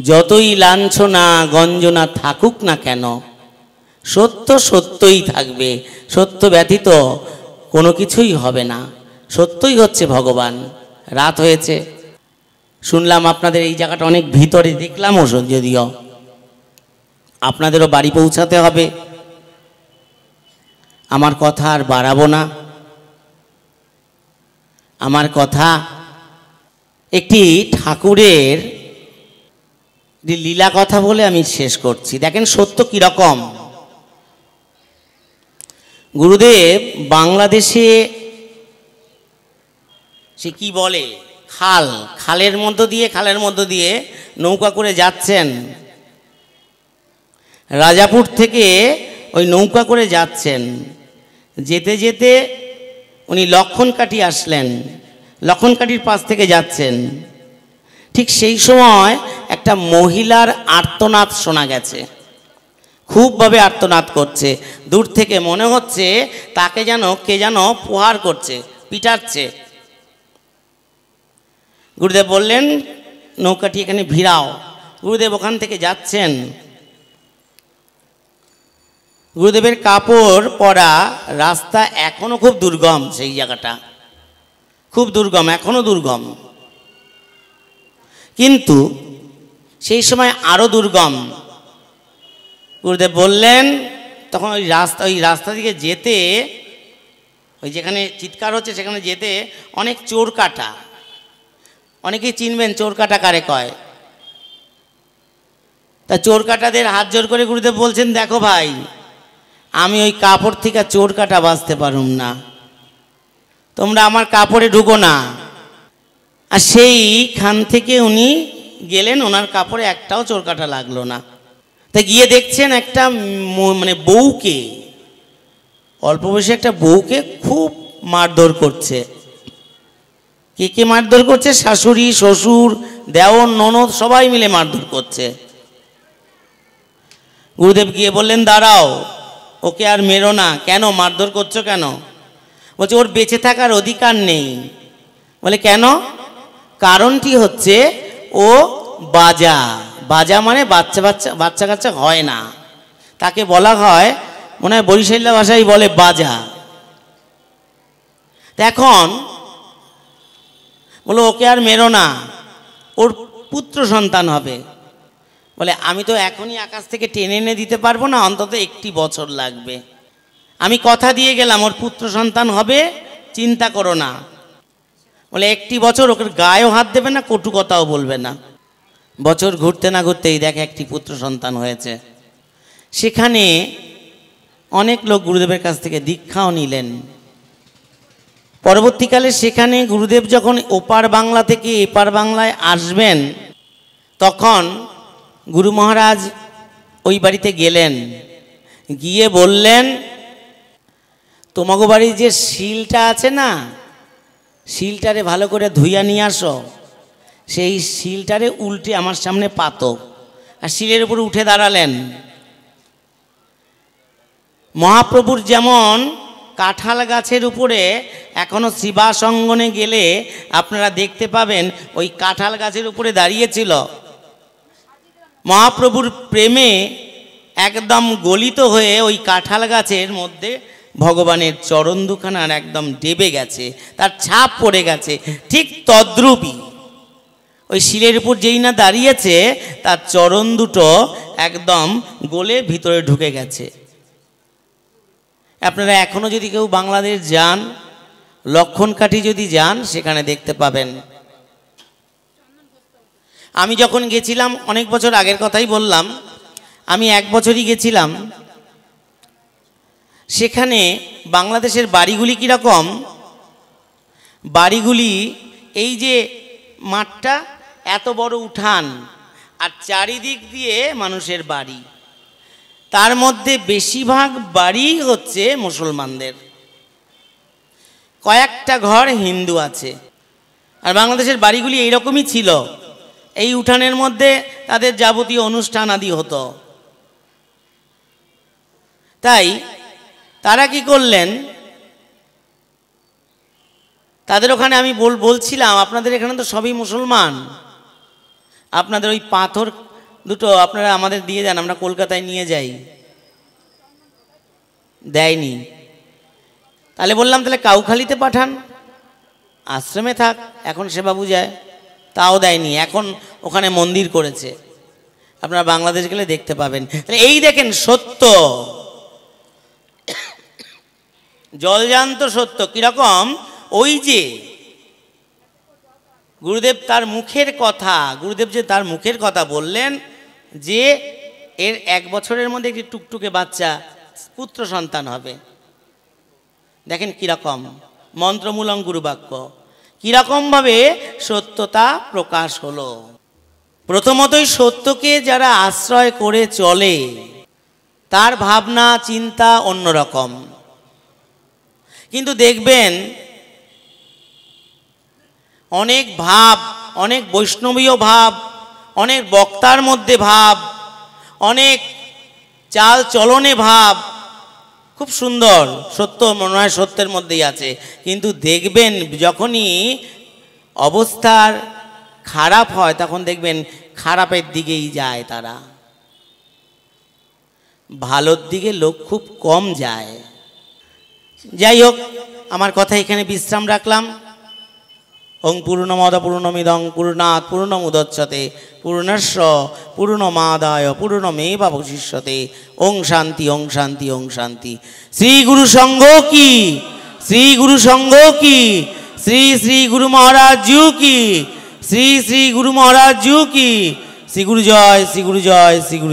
Speaker 4: যতই লাঞ্ছনা গঞ্জনা থাকুক না কেন, সত্য সত্যই থাকবে। সত্য ব্যতীত কোনো কিছুই হবে না। সত্যই হচ্ছে ভগবান। রাত হয়েছে, শুনলাম আপনাদের এই জায়গাটা অনেক ভিতরে, দেখলামও যদিও। আপনাদেরও বাড়ি পৌঁছাতে হবে। আমার কথা আর বাড়াবো না। আমার কথা একটি ঠাকুরের লীলা কথা বলে আমি শেষ করছি। দেখেন সত্য কিরকম। গুরুদেব বাংলাদেশে সে কি বলে খালের মধ্য দিয়ে নৌকা করে যাচ্ছেন। রাজাপুর থেকে ওই নৌকা করে যাচ্ছেন। যেতে যেতে উনি লক্ষণকাঠি আসলেন, লক্ষণকাঠির পাশ থেকে যাচ্ছেন। ঠিক সেই সময় একটা মহিলার আর্তনাদ শোনা গেছে, খুবভাবে আর্তনাদ করছে। দূর থেকে মনে হচ্ছে তাকে যেন কে যেন প্রহার করছে, পিটাচ্ছে। গুরুদেব বললেন নৌকাটি এখানে ভিড়াও। গুরুদেব ওখান থেকে যাচ্ছেন। গুরুদেবের কাপড় পরা রাস্তা এখনো খুব দুর্গম, সেই জায়গাটা খুব দুর্গম, এখনো দুর্গম, কিন্তু সেই সময় আরো দুর্গম। গুরুদেব বললেন তখন ওই রাস্তা দিকে যেতে, ওই যেখানে চিৎকার হচ্ছে সেখানে যেতে অনেক চোর কাটা, অনেকেই চিনবেন চোর কাটা কারে কয়। তা চোর কাটাদের হাত জোর করে গুরুদেব বলছেন, দেখো ভাই, আমি ওই কাপড় থেকে চোর কাটা বাঁচতে পারুম না, তোমরা আমার কাপড়ে ঢুকো না। আর সেইখান থেকে উনি গেলেন, ওনার কাপড়ে একটাও চোর কাটা লাগলো না। তা গিয়ে দেখছেন একটা মানে বউকে, অল্প বয়সে একটা বউকে খুব মারধর করছে। কে কে মারধর করছে? শাশুড়ি, শ্বশুর, দেওর, ননদ সবাই মিলে মারধর করছে। গুরুদেব গিয়ে বললেন, দাঁড়াও, ওকে আর মেরো না। কেন মারধর করছো কেন? বলছে ওর বেঁচে থাকার অধিকার নেই। বলে কেন? কারণটি হচ্ছে ও বাজা। বাজা মানে বাচ্চা কাচ্চা হয় না, তাকে বলা হয়, মনে হয় বরিশাল্লা ভাষায় বলে বাজা। এখন বলো ওকে আর মেরো না, ওর পুত্র সন্তান হবে। বলে আমি তো এখনই আকাশ থেকে টেনে এনে দিতে পারবো না, অন্তত 1 বছর লাগবে। আমি কথা দিয়ে গেলাম ওর পুত্র সন্তান হবে, চিন্তা করো না। বলে 1 বছর ওকে গায়েও হাত দেবে না, কটু কথাও বলবে না। বছর ঘুরতে না ঘুরতেই দেখে 1 পুত্র সন্তান হয়েছে। সেখানে অনেক লোক গুরুদেবের কাছ থেকে দীক্ষাও নিলেন। পরবর্তীকালে সেখানে গুরুদেব যখন ওপার বাংলা থেকে এপার বাংলায় আসবেন, তখন গুরু মহারাজ ওই বাড়িতে গেলেন, গিয়ে বললেন, তোমাগো বাড়ির যে শিলটা আছে না, শিলটারে ভালো করে ধুইয়া নিয়ে আসো। সেই শিলটারে উল্টে আমার সামনে পাতো। আর শিলের উপর উঠে দাঁড়ালেন। মহাপ্রভুর যেমন কাঁঠাল গাছের উপরে এখনো শিবাসঙ্গনে গেলে আপনারা দেখতে পাবেন ওই কাঁঠাল গাছের উপরে দাঁড়িয়েছিল। মহাপ্রভুর প্রেমে একদম গলিত হয়ে ওই কাঁঠাল গাছের মধ্যে ভগবানের চরণ দুখানার একদম ডেবে গেছে, তার ছাপ পড়ে গেছে। ঠিক তদ্রূপই ওই শিলের উপর যেই না দাঁড়িয়েছে, তার চরণ দুটো একদম গলে ভিতরে ঢুকে গেছে। আপনারা এখনো যদি কেউ বাংলাদেশ যান, লক্ষণকাঠি যদি যান, সেখানে দেখতে পাবেন। আমি যখন গেছিলাম, অনেক বছর আগের কথাই বললাম, আমি 1 বছরই গেছিলাম। সেখানে বাংলাদেশের বাড়িগুলি কীরকম? বাড়িগুলি এই যে মাঠটা, এত বড় উঠান, আর চারিদিক দিয়ে মানুষের বাড়ি। তার মধ্যে বেশিরভাগ বাড়ি হচ্ছে মুসলমানদের, কয়েকটা ঘর হিন্দু আছে। আর বাংলাদেশের বাড়িগুলি এইরকমই ছিল। এই উঠানের মধ্যে তাদের যাবতীয় অনুষ্ঠান আদি হতো। তাই তারা কি করলেন, তাদের ওখানে আমি বলছিলাম, আপনাদের এখানে তো সবই মুসলমান, আপনাদের ওই পাথর দুটো আপনারা আমাদের দিয়ে দেন, আমরা কলকাতায় নিয়ে যাই। দেয়নি। তাহলে বললাম তাহলে কাউখালীতে পাঠান, আশ্রমে থাক, এখন সেবা বুঝায়। তাও দেয়নি। এখন ওখানে মন্দির করেছে, আপনারা বাংলাদেশ গেলে দেখতে পাবেন। এই দেখেন সত্য, জলজান্ত সত্য। কিরকম? ওই যে গুরুদেব তার মুখের কথা, গুরুদেব যে তার মুখের কথা বললেন যে এর 1 বছরের মধ্যে একটি টুকটুকে বাচ্চা পুত্র সন্তান হবে। দেখেন কিরকম মন্ত্রমূলক গুরুবাক্য, কিরকমভাবে সত্যতা প্রকাশ হলো। প্রথমতই সত্যকে যারা আশ্রয় করে চলে, তার ভাবনা চিন্তা অন্যরকম। কিন্তু দেখবেন অনেক ভাব, অনেক বৈষ্ণবীয় ভাব, অনেক বক্তার মধ্যে ভাব, অনেক চাল চলনে ভাব, খুব সুন্দর। সত্য মনে হয় সত্যের মধ্যেই আছে, কিন্তু দেখবেন যখনই অবস্থার খারাপ হয় তখন দেখবেন খারাপের দিকেই যায় তারা, ভালোর দিকে লোক খুব কম যায়। যাই হোক, আমার কথা এখানে বিশ্রাম রাখলাম। ওং পূর্ণমদ পূর্ণমিদং পূর্ণাৎ পূর্ণমুদচ্যতে পূর্ণস্য পূর্ণমাদায় পূর্ণমেবাবশিষ্যতে। ওং শান্তি, ওং শান্তি, ওং শান্তি। শ্রী গুরু সংঘ কি, শ্রী গুরু সংঘ কি, শ্রী শ্রী গুরু মহারাজ জিউ কি, শ্রী শ্রী গুরু মহারাজ জিউ কি। শ্রী গুরু জয়, শ্রী গুরু জয়, শ্রী গুরু।